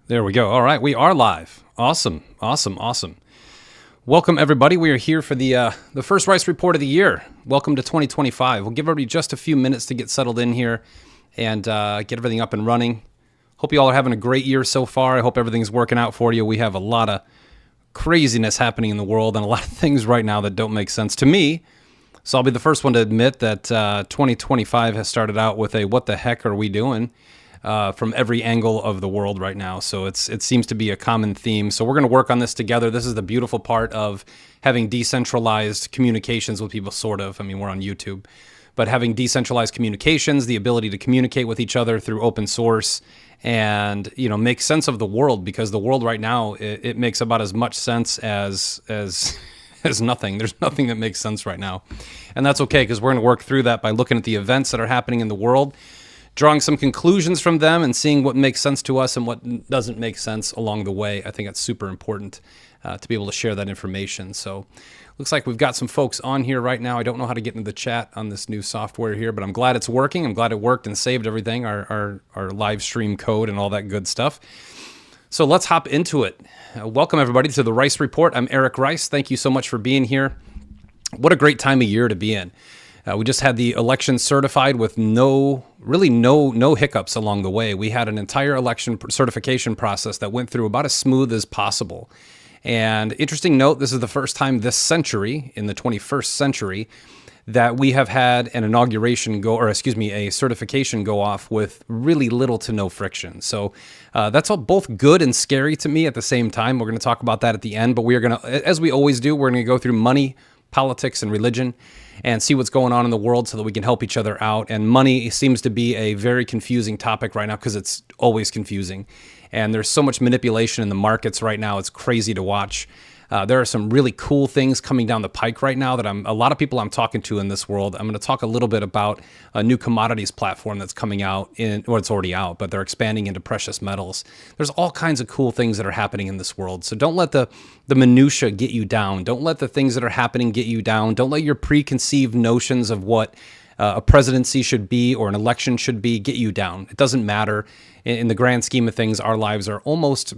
There we go. All right, we are live. Awesome, awesome, awesome. Welcome, everybody. We are here for the first Rice Report of the year. Welcome to 2025. We'll give everybody just a few minutes to get settled in here and get everything up and running. Hope you all are having a great year so far. I hope everything's working out for you. We have a lot of craziness happening in the world and a lot of things right now that don't make sense to me. So I'll be the first one to admit that 2025 has started out with a what the heck are we doing? From every angle of the world right now. So it seems to be a common theme. So we're going to work on this together. This is the beautiful part of having decentralized communications with people, sort of. I mean, we're on YouTube. But having decentralized communications, the ability to communicate with each other through open source and, make sense of the world, because the world right now, it makes about as much sense as nothing. There's nothing that makes sense right now. And that's okay, because we're going to work through that by looking at the events that are happening in the world, drawing some conclusions from them and seeing what makes sense to us and what doesn't make sense along the way. I think it's super important to be able to share that information. So looks like we've got some folks on here right now. I don't know how to get into the chat on this new software here, but I'm glad it's working. I'm glad it worked and saved everything, our live stream code and all that good stuff. So let's hop into it. Welcome, everybody, to the Rice Report. I'm Eric Rice. Thank you so much for being here. What a great time of year to be in. We just had the election certified with no hiccups along the way. We had an entire election certification process that went through about as smooth as possible. And interesting note, this is the first time this century, in the 21st century, that we have had an a certification go off with really little to no friction. So that's all both good and scary to me at the same time. We're going to talk about that at the end, but we are going to, as we always do, we're going to go through money, politics, and religion and see what's going on in the world so that we can help each other out. And money seems to be a very confusing topic right now because it's always confusing. And there's so much manipulation in the markets right now. It's crazy to watch. There are some really cool things coming down the pike right now that a lot of people I'm talking to in this world. I'm going to talk a little bit about a new commodities platform that's coming out it's already out, but they're expanding into precious metals. There's all kinds of cool things that are happening in this world. So don't let the minutia get you down. Don't let the things that are happening get you down. Don't let your preconceived notions of what a presidency should be or an election should be get you down. It doesn't matter. In the grand scheme of things, our lives are almost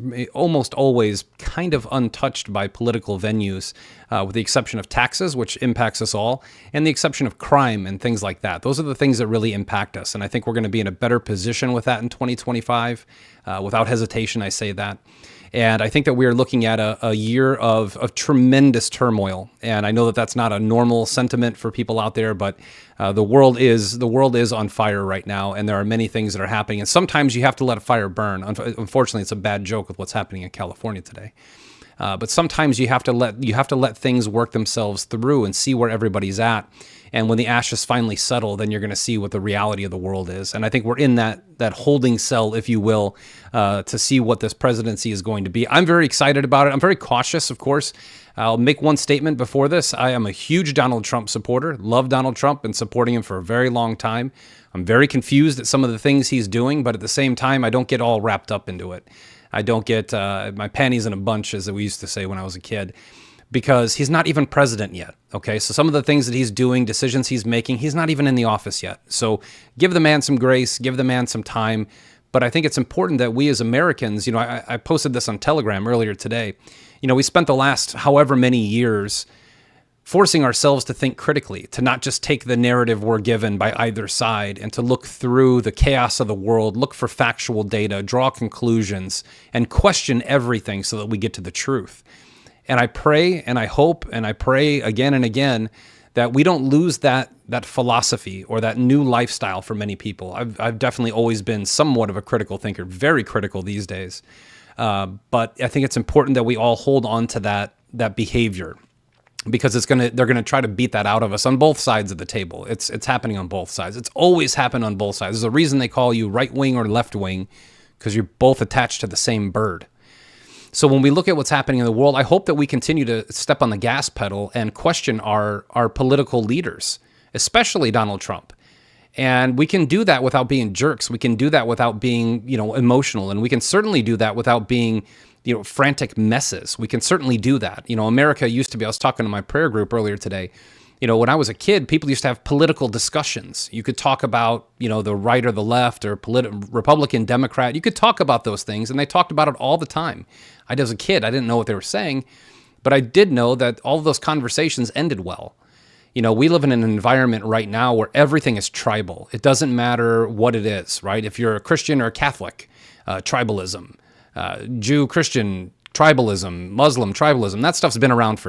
always kind of untouched by political venues, with the exception of taxes, which impacts us all, and the exception of crime and things like that. Those are the things that really impact us. And I think we're going to be in a better position with that in 2025. Without hesitation, I say that. And I think that we are looking at a year of tremendous turmoil. And I know that that's not a normal sentiment for people out there, but the world is on fire right now, and there are many things that are happening. And sometimes you have to let a fire burn. Unfortunately, it's a bad joke with what's happening in California today. But sometimes you have to let things work themselves through and see where everybody's at. And when the ashes finally settle, then you're going to see what the reality of the world is. And I think we're in that holding cell, if you will, to see what this presidency is going to be. I'm very excited about it. I'm very cautious, of course. I'll make one statement before this. I am a huge Donald Trump supporter. Love Donald Trump and supporting him for a very long time. I'm very confused at some of the things he's doing, but at the same time, I don't get all wrapped up into it. I don't get my panties in a bunch, as we used to say when I was a kid, because he's not even president yet, okay? So some of the things that he's doing, decisions he's making, he's not even in the office yet. So give the man some grace, give the man some time. But I think it's important that we as Americans, I posted this on Telegram earlier today. We spent the last however many years forcing ourselves to think critically, to not just take the narrative we're given by either side and to look through the chaos of the world, look for factual data, draw conclusions, and question everything so that we get to the truth. And I pray and I hope and I pray again and again that we don't lose that philosophy or that new lifestyle for many people. I've definitely always been somewhat of a critical thinker, very critical these days. But I think it's important that we all hold on to that behavior, because they're gonna try to beat that out of us on both sides of the table. It's happening on both sides. It's always happened on both sides. There's a reason they call you right wing or left wing, because you're both attached to the same bird. So when we look at what's happening in the world, I hope that we continue to step on the gas pedal and question our political leaders, especially Donald Trump. And we can do that without being jerks. We can do that without being, emotional. And we can certainly do that without being, frantic messes. We can certainly do that. America used to be, I was talking to my prayer group earlier today, When I was a kid, people used to have political discussions. You could talk about, the right or the left or Republican, Democrat. You could talk about those things, and they talked about it all the time. As a kid, I didn't know what they were saying, but I did know that all of those conversations ended well. We live in an environment right now where everything is tribal. It doesn't matter what it is, right? If you're a Christian or a Catholic, tribalism, Jew, Christian, tribalism, Muslim, tribalism, that stuff's been around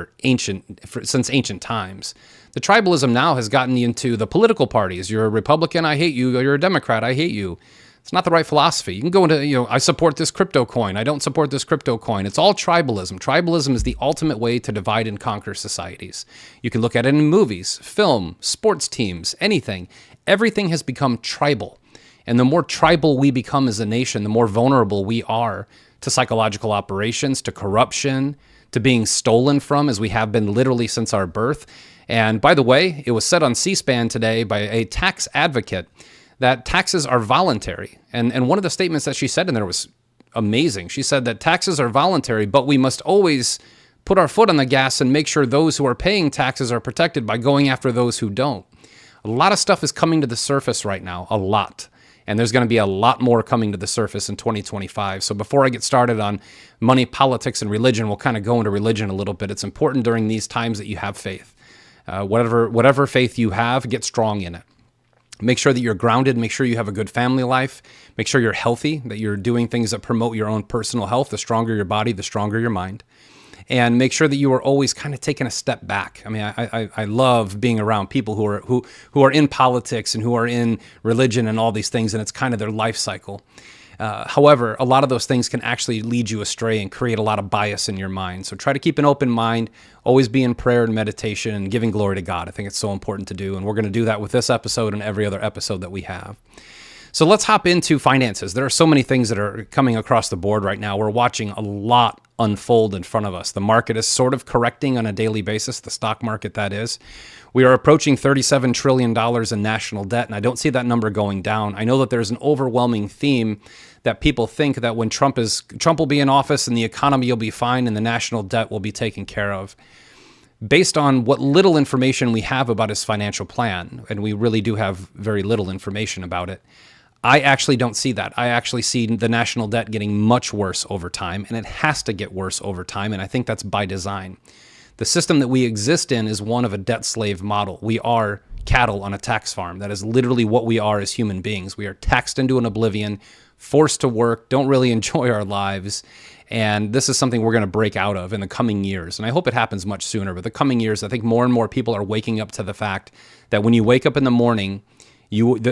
since ancient times. The tribalism now has gotten into the political parties. You're a Republican, I hate you. Or you're a Democrat, I hate you. It's not the right philosophy. You can go into, I support this crypto coin. I don't support this crypto coin. It's all tribalism. Tribalism is the ultimate way to divide and conquer societies. You can look at it in movies, film, sports teams, anything. Everything has become tribal. And the more tribal we become as a nation, the more vulnerable we are to psychological operations, to corruption, to being stolen from, as we have been literally since our birth. And by the way, it was said on C-SPAN today by a tax advocate that taxes are voluntary. And one of the statements that she said in there was amazing. She said that taxes are voluntary, but we must always put our foot on the gas and make sure those who are paying taxes are protected by going after those who don't. A lot of stuff is coming to the surface right now, a lot. And there's going to be a lot more coming to the surface in 2025. So before I get started on money, politics, and religion, we'll kind of go into religion a little bit. It's important during these times that you have faith. Whatever faith you have, get strong in it. Make sure that you're grounded. Make sure you have a good family life. Make sure you're healthy, that you're doing things that promote your own personal health. The stronger your body, the stronger your mind. And make sure that you are always kind of taking a step back. I mean, I love being around people who are in politics and who are in religion and all these things, and it's kind of their life cycle. However, a lot of those things can actually lead you astray and create a lot of bias in your mind. So try to keep an open mind, always be in prayer and meditation and giving glory to God. I think it's so important to do, and we're going to do that with this episode and every other episode that we have. So let's hop into finances. There are so many things that are coming across the board right now. We're watching a lot unfold in front of us. The market is sort of correcting on a daily basis, the stock market that is. We are approaching $37 trillion in national debt, and I don't see that number going down. I know that there's an overwhelming theme that people think that when Trump will be in office and the economy will be fine and the national debt will be taken care of. Based on what little information we have about his financial plan, and we really do have very little information about it, I actually don't see that. I actually see the national debt getting much worse over time, and it has to get worse over time, and I think that's by design. The system that we exist in is one of a debt slave model. We are cattle on a tax farm. That is literally what we are as human beings. We are taxed into an oblivion, forced to work, don't really enjoy our lives, and this is something we're going to break out of in the coming years, and I hope it happens much sooner, but the coming years, I think more and more people are waking up to the fact that when you wake up in the morning,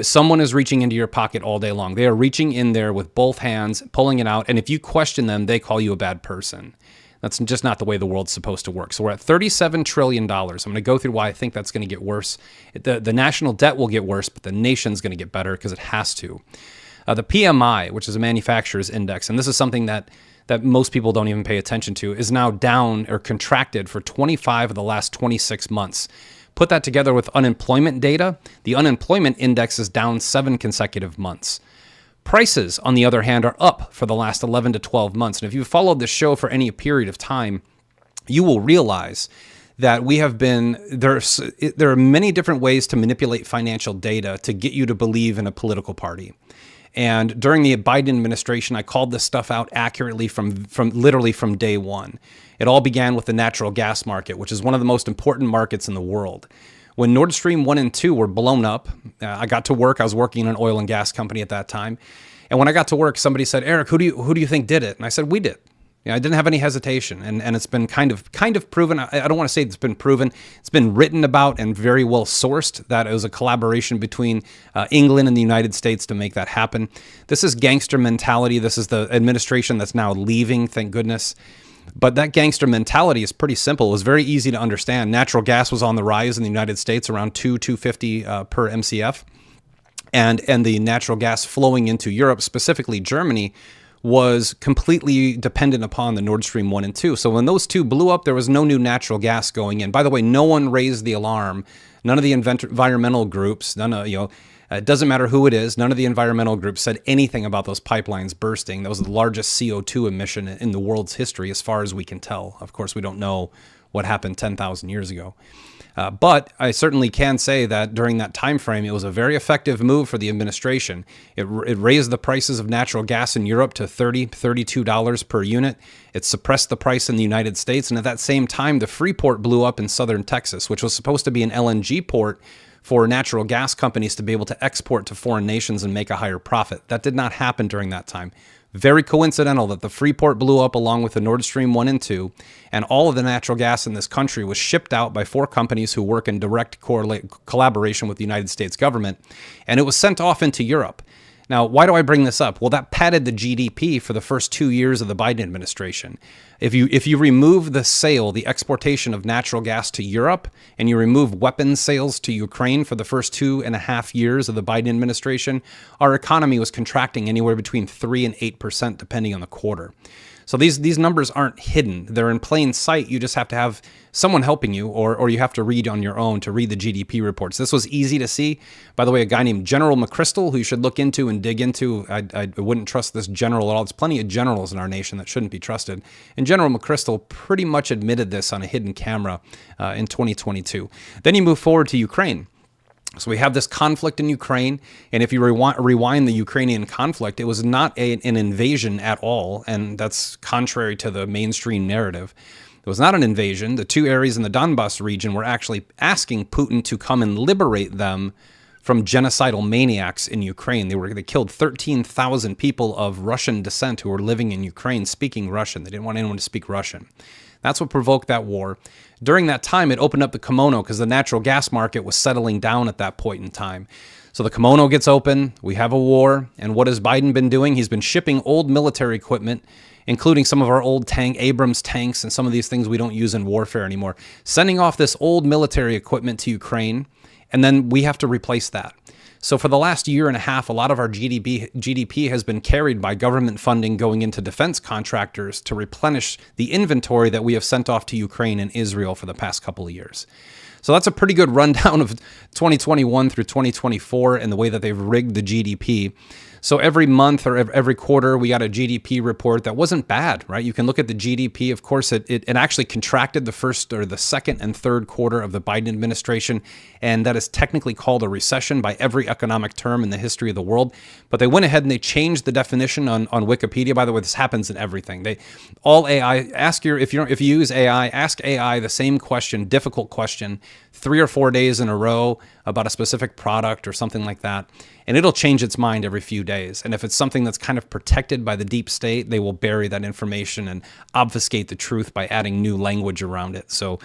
someone is reaching into your pocket all day long. They are reaching in there with both hands, pulling it out, and if you question them, they call you a bad person. That's just not the way the world's supposed to work. So we're at $37 trillion. I'm going to go through why I think that's going to get worse. The national debt will get worse, but the nation's going to get better because it has to. The PMI, which is a manufacturer's index, and this is something that most people don't even pay attention to, is now down or contracted for 25 of the last 26 months. Put that together with unemployment data. The unemployment index is down 7 consecutive months. Prices, on the other hand, are up for the last 11 to 12 months. And if you've followed this show for any period of time, you will realize that there are many different ways to manipulate financial data to get you to believe in a political party. And during the Biden administration, I called this stuff out accurately from literally from day one. It all began with the natural gas market, which is one of the most important markets in the world. When Nord Stream 1 and 2 were blown up, I got to work. I was working in an oil and gas company at that time. And when I got to work, somebody said, "Eric, who do you think did it?" And I said, "We did." I didn't have any hesitation. And it's been kind of proven. I don't want to say it's been proven. It's been written about and very well sourced that it was a collaboration between England and the United States to make that happen. This is gangster mentality. This is the administration that's now leaving, thank goodness. But that gangster mentality is pretty simple. It was very easy to understand. Natural gas was on the rise in the United States, around $2.50 per MCF. And the natural gas flowing into Europe, specifically Germany, was completely dependent upon the Nord Stream 1 and 2. So when those two blew up, there was no new natural gas going in. By the way, no one raised the alarm. None of the environmental groups, it doesn't matter who it is, none of the environmental groups said anything about those pipelines bursting. That was the largest CO2 emission in the world's history, as far as we can tell. Of course, we don't know what happened 10,000 years ago. But I certainly can say that during that time frame, it was a very effective move for the administration. It raised the prices of natural gas in Europe to $32 per unit. It suppressed the price in the United States. And at that same time, the Freeport blew up in southern Texas, which was supposed to be an LNG port for natural gas companies to be able to export to foreign nations and make a higher profit. That did not happen during that time. Very coincidental that the Freeport blew up along with the Nord Stream 1 and 2, and all of the natural gas in this country was shipped out by 4 companies who work in direct collaboration with the United States government, and it was sent off into Europe. Now, why do I bring this up? Well, that padded the GDP for the first 2 years of the Biden administration. If you remove the sale, the exportation of natural gas to Europe, and you remove weapons sales to Ukraine for the first 2.5 years of the Biden administration, our economy was contracting anywhere between 3 and 8%, depending on the quarter. So these numbers aren't hidden. They're in plain sight. You just have to have someone helping you, or you have to read on your own to read the GDP reports. This was easy to see. By the way, a guy named General McChrystal, who you should look into and dig into. I wouldn't trust this general at all. There's plenty of generals in our nation that shouldn't be trusted. And General McChrystal pretty much admitted this on a hidden camera in 2022. Then you move forward to Ukraine. So we have this conflict in Ukraine, and if you rewind the Ukrainian conflict, it was not an invasion at all, and that's contrary to the mainstream narrative. It was not an invasion. The 2 areas in the Donbas region were actually asking Putin to come and liberate them from genocidal maniacs in Ukraine. They killed 13,000 people of Russian descent who were living in Ukraine speaking Russian. They didn't want anyone to speak Russian. That's what provoked that war. During that time, it opened up the kimono because the natural gas market was settling down at that point in time. So the kimono gets open, we have a war, and what has Biden been doing? He's been shipping old military equipment, including some of our old Abrams tanks and some of these things we don't use in warfare anymore, sending off this old military equipment to Ukraine, and then we have to replace that. So for the last year and a half, a lot of our GDP has been carried by government funding going into defense contractors to replenish the inventory that we have sent off to Ukraine and Israel for the past couple of years. So that's a pretty good rundown of 2021 through 2024 and the way that they've rigged the GDP. So every month or every quarter, we got a GDP report that wasn't bad, right? You can look at the GDP. Of course, it actually contracted the first or the second and third quarter of the Biden administration, and that is technically called a recession by every economic term in the history of the world. But they went ahead and they changed the definition on Wikipedia. By the way, this happens in everything. All AI, if you use AI, ask AI the same question, difficult question, 3 or 4 days in a row about a specific product or something like that, and it'll change its mind every few days. And if it's something that's kind of protected by the deep state, they will bury that information and obfuscate the truth by adding new language around it. So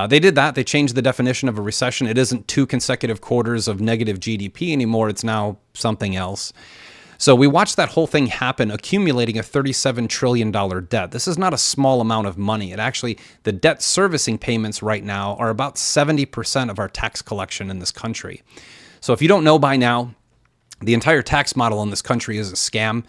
they did that. They changed the definition of a recession. It isn't 2 consecutive quarters of negative GDP anymore. It's now something else. So we watched that whole thing happen, accumulating a $37 trillion debt. This is not a small amount of money. The debt servicing payments right now are about 70% of our tax collection in this country. So if you don't know by now, the entire tax model in this country is a scam.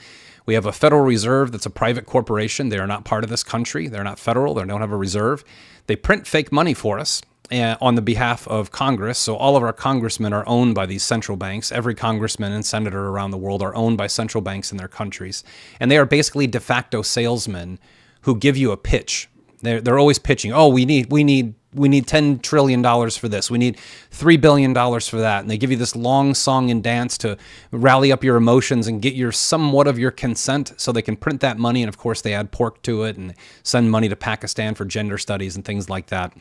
We have a Federal Reserve that's a private corporation. They are not part of this country. They're not federal. They don't have a reserve. They print fake money for us on the behalf of Congress. So all of our congressmen are owned by these central banks. Every congressman and senator around the world are owned by central banks in their countries. And they are basically de facto salesmen who give you a pitch. They're always pitching, oh, we need $10 trillion for this. We need $3 billion for that. And they give you this long song and dance to rally up your emotions and get somewhat of your consent so they can print that money. And of course, they add pork to it and send money to Pakistan for gender studies and things like that.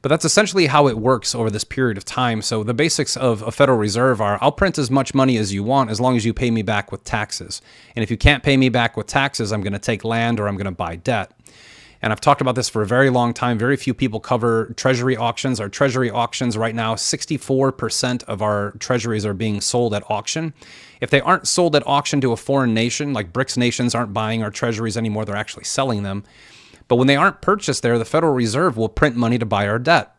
But that's essentially how it works over this period of time. So the basics of a Federal Reserve are, I'll print as much money as you want as long as you pay me back with taxes. And if you can't pay me back with taxes, I'm going to take land or I'm going to buy debt. And I've talked about this for a very long time. Very few people cover treasury auctions. Our treasury auctions right now, 64% of our treasuries are being sold at auction. If they aren't sold at auction to a foreign nation, like BRICS nations aren't buying our treasuries anymore, they're actually selling them. But when they aren't purchased there, the Federal Reserve will print money to buy our debt.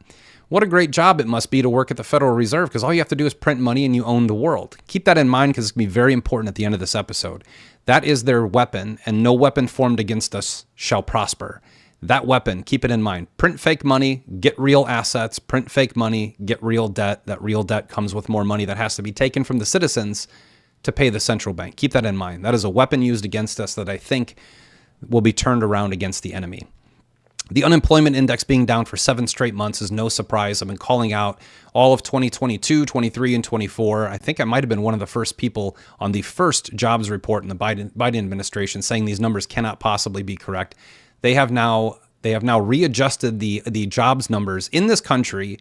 What a great job it must be to work at the Federal Reserve, because all you have to do is print money and you own the world. Keep that in mind because it's going to be very important at the end of this episode. That is their weapon, and no weapon formed against us shall prosper. That weapon, keep it in mind. Print fake money, get real assets. Print fake money, get real debt. That real debt comes with more money that has to be taken from the citizens to pay the central bank. Keep that in mind. That is a weapon used against us that I think will be turned around against the enemy. The unemployment index being down for 7 straight months is no surprise. I've been calling out all of 2022, 23, and 24. I think I might have been one of the first people on the first jobs report in the Biden administration saying these numbers cannot possibly be correct. They have now readjusted the jobs numbers in this country.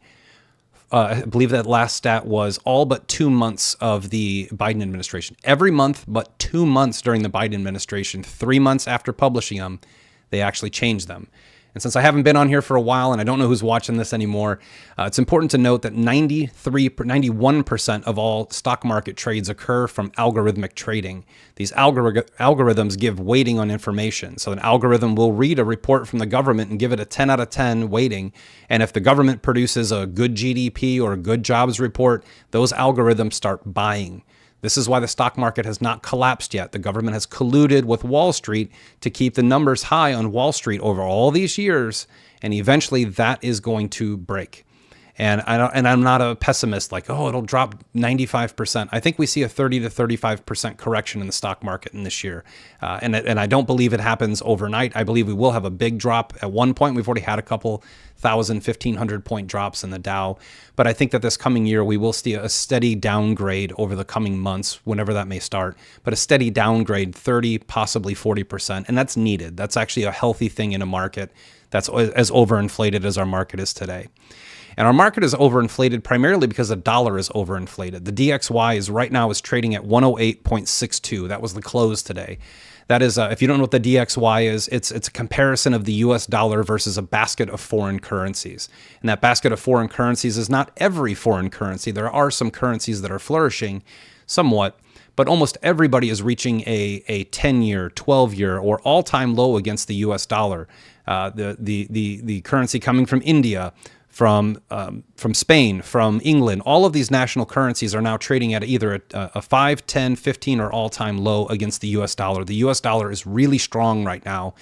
I believe that last stat was all but 2 months of the Biden administration. Every month but 2 months during the Biden administration, 3 months after publishing them, they actually changed them. And since I haven't been on here for a while and I don't know who's watching this anymore, it's important to note that 91% of all stock market trades occur from algorithmic trading. These algorithms give weighting on information. So an algorithm will read a report from the government and give it a 10 out of 10 weighting. And if the government produces a good GDP or a good jobs report, those algorithms start buying. This is why the stock market has not collapsed yet. The government has colluded with Wall Street to keep the numbers high on Wall Street over all these years, and eventually that is going to break. And I'm not a pessimist like, oh, it'll drop 95%. I think we see a 30 to 35% correction in the stock market in this year. And I don't believe it happens overnight. I believe we will have a big drop at one point. We've already had a couple 1,500 point drops in the Dow. But I think that this coming year, we will see a steady downgrade over the coming months, whenever that may start. But a steady downgrade, 30, possibly 40%. And that's needed. That's actually a healthy thing in a market that's as overinflated as our market is today. And our market is overinflated primarily because the dollar is overinflated. The DXY is right now trading at 108.62. That was the close today. That is, if you don't know what the DXY is, it's a comparison of the US dollar versus a basket of foreign currencies. And that basket of foreign currencies is not every foreign currency. There are some currencies that are flourishing somewhat, but almost everybody is reaching a 10-year, 12-year, or all-time low against the US dollar. The currency coming from India, from Spain, from England, all of these national currencies are now trading at either a 5, 10, 15, or all-time low against the U.S. dollar. The U.S. dollar is really strong right now,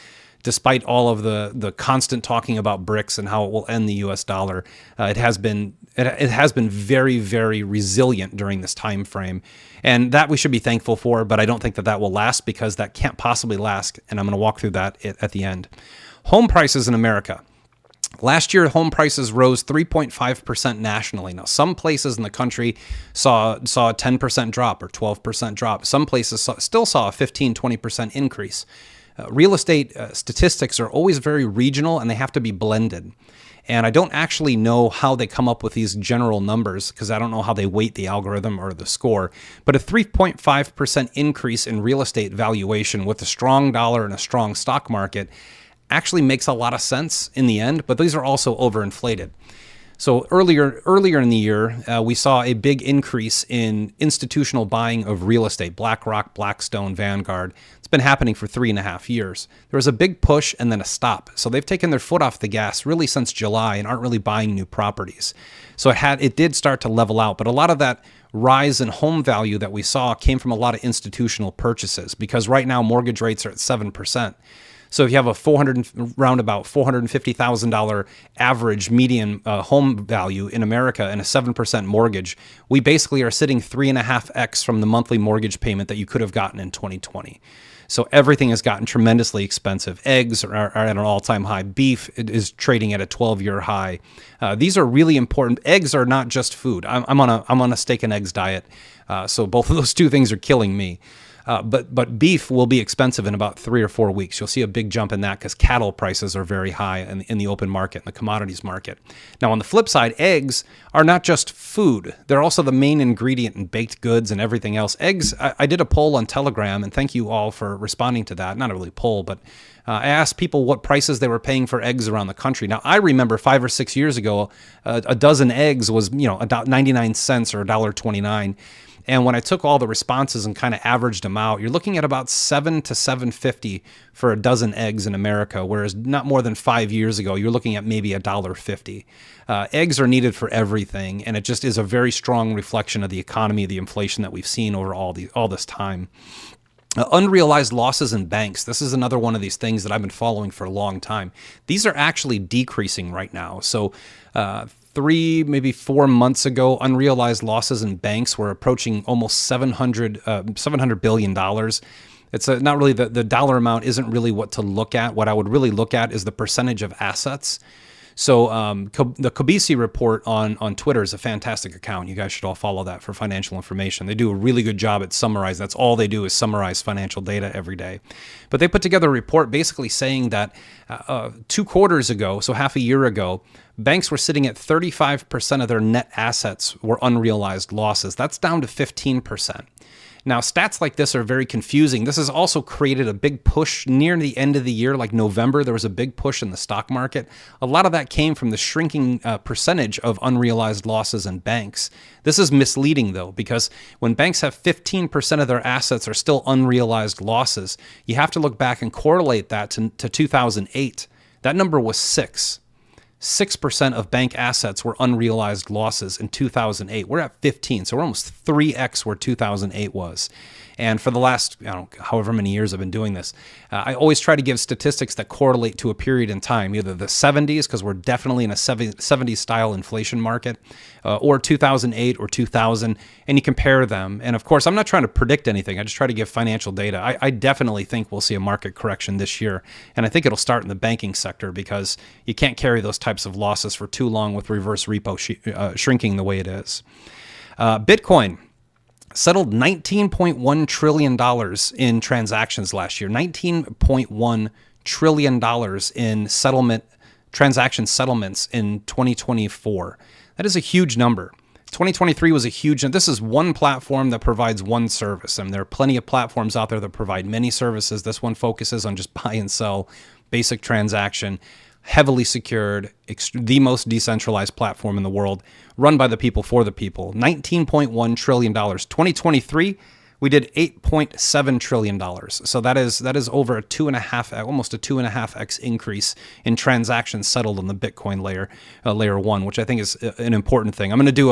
despite all of the constant talking about BRICS and how it will end the U.S. dollar. It has been very, very resilient during this time frame, and that we should be thankful for. But I don't think that will last, because that can't possibly last. And I'm going to walk through that at the end. Home prices in America. Last year, home prices rose 3.5% nationally. Now, some places in the country saw a 10% drop or 12% drop. Some places still saw a 15, 20% increase. Real estate statistics are always very regional, and they have to be blended. And I don't actually know how they come up with these general numbers, because I don't know how they weight the algorithm or the score. But a 3.5% increase in real estate valuation with a strong dollar and a strong stock market actually makes a lot of sense in the end, but these are also overinflated. So earlier in the year, we saw a big increase in institutional buying of real estate, BlackRock, Blackstone, Vanguard. It's been happening for 3.5 years. There was a big push and then a stop. So they've taken their foot off the gas really since July and aren't really buying new properties. So it did start to level out, but a lot of that rise in home value that we saw came from a lot of institutional purchases, because right now mortgage rates are at 7%. So if you have a round about $450,000 average median home value in America and a 7% mortgage, we basically are sitting 3.5x from the monthly mortgage payment that you could have gotten in 2020. So everything has gotten tremendously expensive. Eggs are at an all-time high. Beef is trading at a 12-year high. These are really important. Eggs are not just food. I'm on a steak and eggs diet, so both of those two things are killing me. But beef will be expensive in about 3 or 4 weeks. You'll see a big jump in that because cattle prices are very high in the open market, in the commodities market. Now, on the flip side, eggs are not just food. They're also the main ingredient in baked goods and everything else. Eggs, I did a poll on Telegram, and thank you all for responding to that. Not a really poll, but I asked people what prices they were paying for eggs around the country. Now, I remember 5 or 6 years ago, a dozen eggs was, about 99 cents or $1.29. And when I took all the responses and kind of averaged them out, you're looking at about $7 to $7.50 for a dozen eggs in America, whereas not more than 5 years ago, you're looking at maybe $1.50. Eggs are needed for everything, and it just is a very strong reflection of the economy, the inflation that we've seen over all this time. Unrealized losses in banks. This is another one of these things that I've been following for a long time. These are actually decreasing right now. So 3, maybe 4 months ago, unrealized losses in banks were approaching almost $700 billion. It's not really the dollar amount isn't really what to look at. What I would really look at is the percentage of assets. So the Kobisi report on Twitter is a fantastic account. You guys should all follow that for financial information. They do a really good job at summarizing. That's all they do is summarize financial data every day. But they put together a report basically saying that 2 quarters ago, so half a year ago, banks were sitting at 35% of their net assets were unrealized losses. That's down to 15%. Now, stats like this are very confusing. This has also created a big push near the end of the year, like November. There was a big push in the stock market. A lot of that came from the shrinking percentage of unrealized losses in banks. This is misleading, though, because when banks have 15% of their assets are still unrealized losses, you have to look back and correlate that to 2008. That number was 6% of bank assets were unrealized losses in 2008. We're at 15, so we're almost 3x where 2008 was. And for the last, however many years I've been doing this, I always try to give statistics that correlate to a period in time, either the 70s, because we're definitely in a 70s style inflation market, or 2008 or 2000, and you compare them. And of course, I'm not trying to predict anything. I just try to give financial data. I definitely think we'll see a market correction this year. And I think it'll start in the banking sector because you can't carry those types of losses for too long with reverse repo shrinking the way it is. Bitcoin settled $19.1 trillion in transactions last year, $19.1 trillion in transaction settlements in 2024. That is a huge number. 2023 was a huge, and this is one platform that provides one service. And there are plenty of platforms out there that provide many services. This one focuses on just buy and sell, basic transaction, heavily secured, the most decentralized platform in the world, run by the people for the people. $19.1 trillion. 2023, we did $8.7 trillion. So that is over almost a 2.5x increase in transactions settled on the Bitcoin layer 1, which I think is an important thing. I'm going to do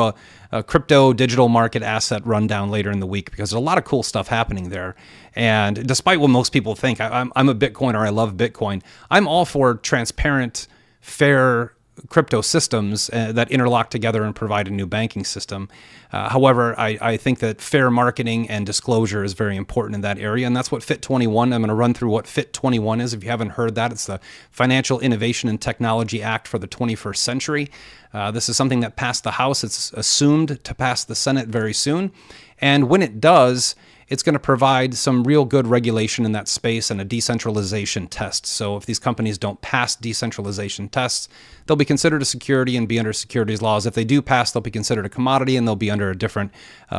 a crypto digital market asset rundown later in the week because there's a lot of cool stuff happening there. And despite what most people think, I'm a Bitcoiner. I love Bitcoin. I'm all for transparent, fair crypto systems that interlock together and provide a new banking system. However, I think that fair marketing and disclosure is very important in that area, and that's what FIT 21. I'm going to run through what FIT 21 is. If you haven't heard that, it's the Financial Innovation and Technology Act for the 21st century. This is something that passed the House. It's assumed to pass the Senate very soon, and when it does, it's going to provide some real good regulation in that space and a decentralization test. So if these companies don't pass decentralization tests, they'll be considered a security and be under securities laws. If they do pass, they'll be considered a commodity and they'll be under a different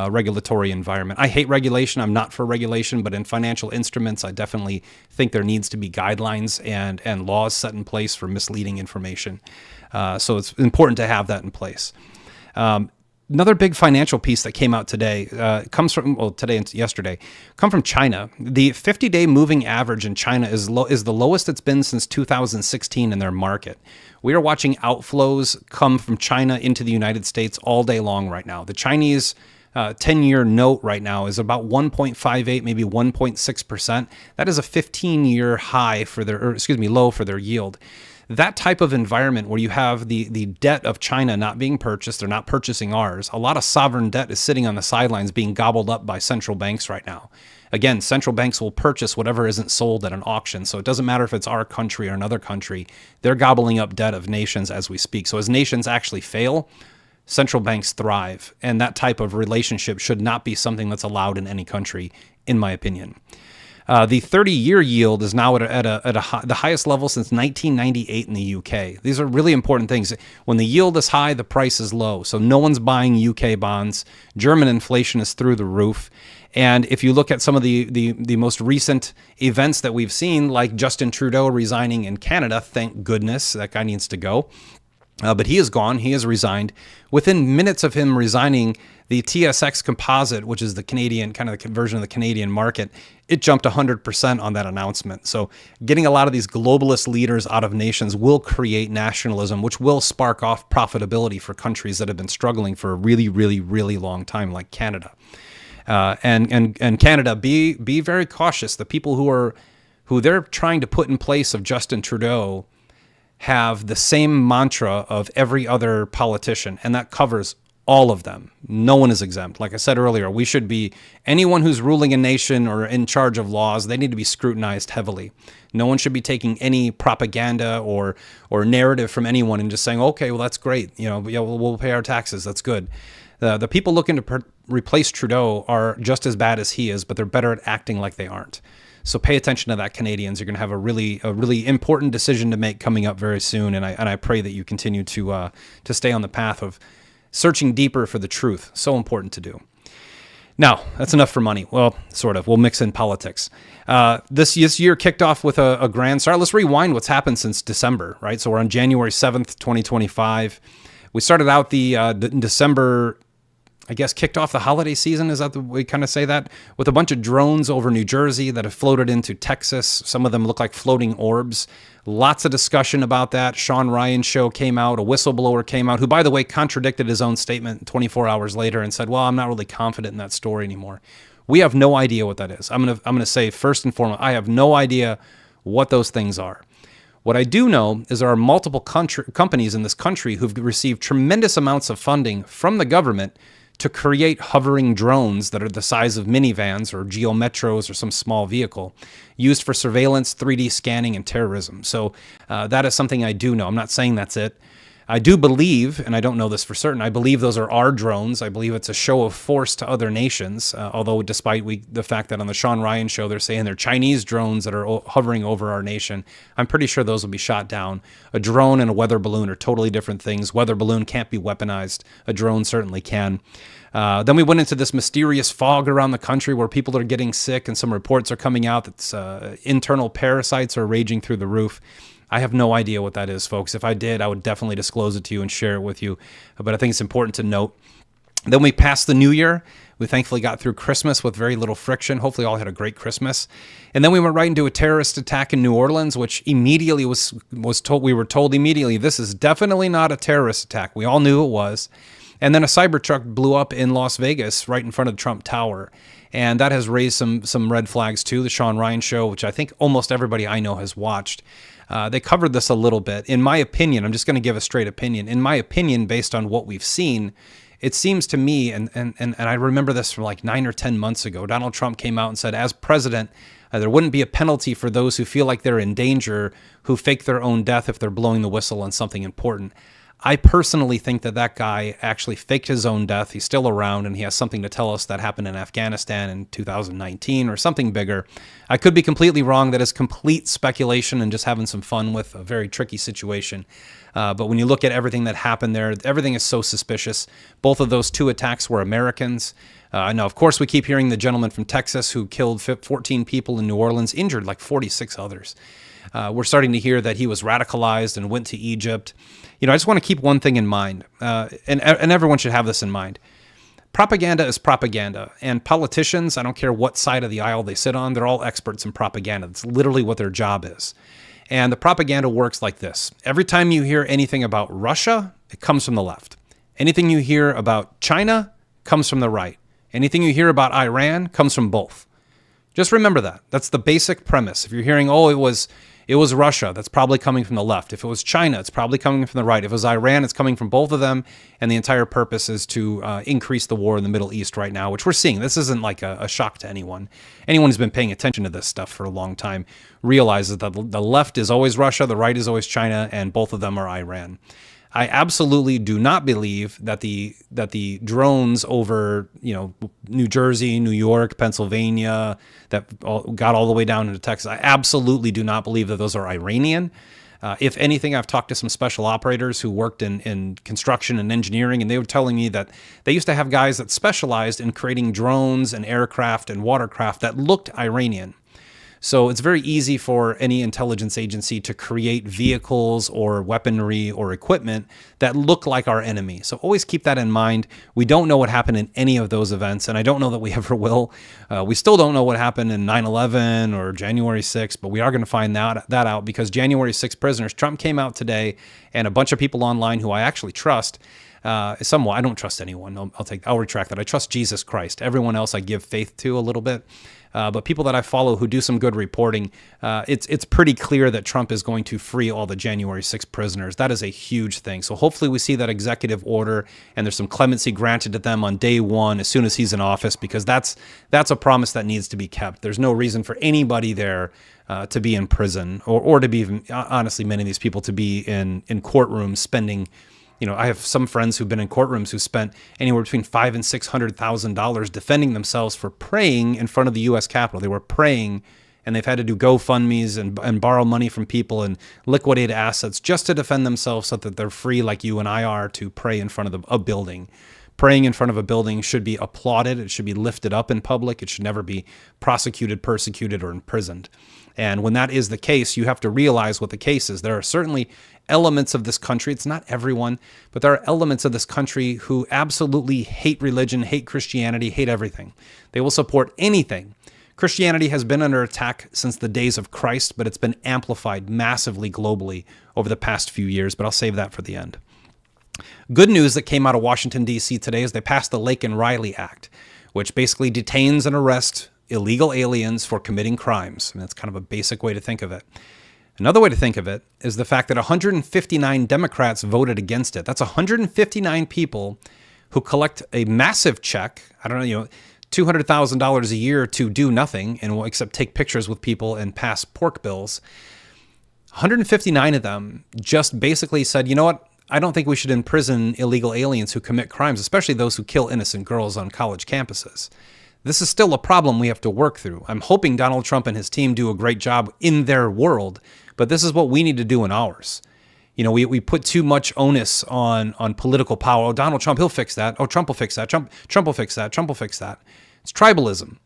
regulatory environment. I hate regulation. I'm not for regulation, but in financial instruments, I definitely think there needs to be guidelines and laws set in place for misleading information. So it's important to have that in place. Another big financial piece that came out today today and yesterday, come from China. The 50-day moving average in China is the lowest it's been since 2016 in their market. We are watching outflows come from China into the United States all day long right now. The Chinese 10-year note right now is about 1.58, maybe 1.6%. That is a 15-year low for their yield. That type of environment where you have the debt of China not being purchased, they're not purchasing ours. A lot of sovereign debt is sitting on the sidelines being gobbled up by central banks right now. Again, central banks will purchase whatever isn't sold at an auction. So it doesn't matter if it's our country or another country. They're gobbling up debt of nations as we speak. So as nations actually fail, central banks thrive. And that type of relationship should not be something that's allowed in any country, in my opinion. The 30-year yield is now at the highest level since 1998 in the UK. These are really important things. When the yield is high, the price is low. So no one's buying UK bonds. German inflation is through the roof. And if you look at some of the most recent events that we've seen, like Justin Trudeau resigning in Canada, thank goodness, that guy needs to go. But he is gone. He has resigned. Within minutes of him resigning, the TSX Composite, which is the Canadian, kind of the conversion of the Canadian market, it jumped 100% on that announcement. So getting a lot of these globalist leaders out of nations will create nationalism, which will spark off profitability for countries that have been struggling for a really, really, really long time, like Canada. And Canada, be very cautious. The people who they're trying to put in place of Justin Trudeau have the same mantra of every other politician, and that covers All of them. No one is exempt. Like I said earlier, we should be, anyone who's ruling a nation or in charge of laws, they need to be scrutinized heavily. No one should be taking any propaganda or narrative from anyone and just saying, okay, well, that's great. Yeah, we'll pay our taxes. That's good. The people looking to replace Trudeau are just as bad as he is, but they're better at acting like they aren't. So pay attention to that, Canadians. You're going to have a really important decision to make coming up very soon, and I pray that you continue to stay on the path of searching deeper for the truth. So important to do. Now, that's enough for money. Well, sort of. We'll mix in politics. This year kicked off with a grand start. Let's rewind what's happened since December, right? So we're on January 7th, 2025. We started out the December, I guess, kicked off the holiday season. Is that the way we kind of say that? With a bunch of drones over New Jersey that have floated into Texas. Some of them look like floating orbs. Lots of discussion about that. Sean Ryan's show came out. A whistleblower came out, who, by the way, contradicted his own statement 24 hours later and said, well, I'm not really confident in that story anymore. We have no idea what that is. I'm gonna say, first and foremost, I have no idea what those things are. What I do know is there are multiple companies in this country who've received tremendous amounts of funding from the government to create hovering drones that are the size of minivans or geometros or some small vehicle used for surveillance, 3D scanning, and terrorism. So that is something I do know. I'm not saying that's it. I do believe, and I don't know this for certain, I believe those are our drones. I believe it's a show of force to other nations, although despite the fact that on the Sean Ryan show they're saying they're Chinese drones that are hovering over our nation, I'm pretty sure those will be shot down. A drone and a weather balloon are totally different things. Weather balloon can't be weaponized. A drone certainly can. Then we went into this mysterious fog around the country where people are getting sick, and some reports are coming out that internal parasites are raging through the roof. I have no idea what that is, folks. If I did, I would definitely disclose it to you and share it with you. But I think it's important to note. Then we passed the new year. We thankfully got through Christmas with very little friction. Hopefully all had a great Christmas. And then we went right into a terrorist attack in New Orleans, which immediately was told, we were told immediately, this is definitely not a terrorist attack. We all knew it was. And then a Cybertruck blew up in Las Vegas right in front of the Trump Tower. And that has raised some red flags too. The Sean Ryan show, which I think almost everybody I know has watched. They covered this a little bit. In my opinion, I'm just going to give a straight opinion. In my opinion, based on what we've seen, it seems to me, and I remember this from like 9 or 10 months ago, Donald Trump came out and said, as president, there wouldn't be a penalty for those who feel like they're in danger, who fake their own death if they're blowing the whistle on something important. I personally think that guy actually faked his own death. He's still around, and he has something to tell us that happened in Afghanistan in 2019 or something bigger. I could be completely wrong. That is complete speculation and just having some fun with a very tricky situation. But when you look at everything that happened there, everything is so suspicious. Both of those two attacks were Americans. Now, of course, we keep hearing the gentleman from Texas who killed 14 people in New Orleans, injured like 46 others. We're starting to hear that he was radicalized and went to Egypt. You know, I just want to keep one thing in mind, and everyone should have this in mind. Propaganda is propaganda, and politicians, I don't care what side of the aisle they sit on, they're all experts in propaganda. That's literally what their job is. And the propaganda works like this. Every time you hear anything about Russia, it comes from the left. Anything you hear about China comes from the right. Anything you hear about Iran comes from both. Just remember that. That's the basic premise. If you're hearing, oh, it was Russia, that's probably coming from the left. If it was China, it's probably coming from the right. If it was Iran, it's coming from both of them. And the entire purpose is to increase the war in the Middle East right now, which we're seeing. This isn't like a shock to anyone. Anyone who's been paying attention to this stuff for a long time realizes that the left is always Russia, the right is always China, and both of them are Iran. I absolutely do not believe that the drones over, New Jersey, New York, Pennsylvania, that got all the way down into Texas, I absolutely do not believe that those are Iranian. If anything, I've talked to some special operators who worked in construction and engineering, and they were telling me that they used to have guys that specialized in creating drones and aircraft and watercraft that looked Iranian. So it's very easy for any intelligence agency to create vehicles or weaponry or equipment that look like our enemy. So always keep that in mind. We don't know what happened in any of those events, and I don't know that we ever will. We still don't know what happened in 9/11 or January 6th, but we are going to find that out because January 6th prisoners, Trump came out today, and a bunch of people online who I actually trust, Somewhat. I don't trust anyone. I'll retract that. I trust Jesus Christ. Everyone else I give faith to a little bit. But people that I follow who do some good reporting, it's pretty clear that Trump is going to free all the January 6th prisoners. That is a huge thing. So hopefully we see that executive order and there's some clemency granted to them on day one as soon as he's in office, because that's a promise that needs to be kept. There's no reason for anybody there to be in prison or to be even, honestly, many of these people to be in courtrooms spending. I have some friends who've been in courtrooms who spent anywhere between $500,000 and $600,000 defending themselves for praying in front of the U.S. Capitol. They were praying, and they've had to do GoFundMes and borrow money from people and liquidate assets just to defend themselves so that they're free, like you and I are, to pray in front of a building. Praying in front of a building should be applauded. It should be lifted up in public. It should never be prosecuted, persecuted, or imprisoned. And when that is the case, you have to realize what the case is. There are certainly elements of this country, it's not everyone, but there are elements of this country who absolutely hate religion, hate Christianity, hate everything. They will support anything. Christianity has been under attack since the days of Christ, but it's been amplified massively globally over the past few years, but I'll save that for the end. Good news that came out of Washington, D.C. today is they passed the Laken-Riley Act, which basically detains and arrests illegal aliens for committing crimes. And that's kind of a basic way to think of it. Another way to think of it is the fact that 159 Democrats voted against it. That's 159 people who collect a massive check, $200,000 a year to do nothing and except take pictures with people and pass pork bills. 159 of them just basically said, you know what? I don't think we should imprison illegal aliens who commit crimes, especially those who kill innocent girls on college campuses. This is still a problem we have to work through. I'm hoping Donald Trump and his team do a great job in their world, but this is what we need to do in ours. We put too much onus on political power. Oh, Donald Trump, he'll fix that. Oh, Trump will fix that. Trump will fix that. Trump will fix that. It's tribalism.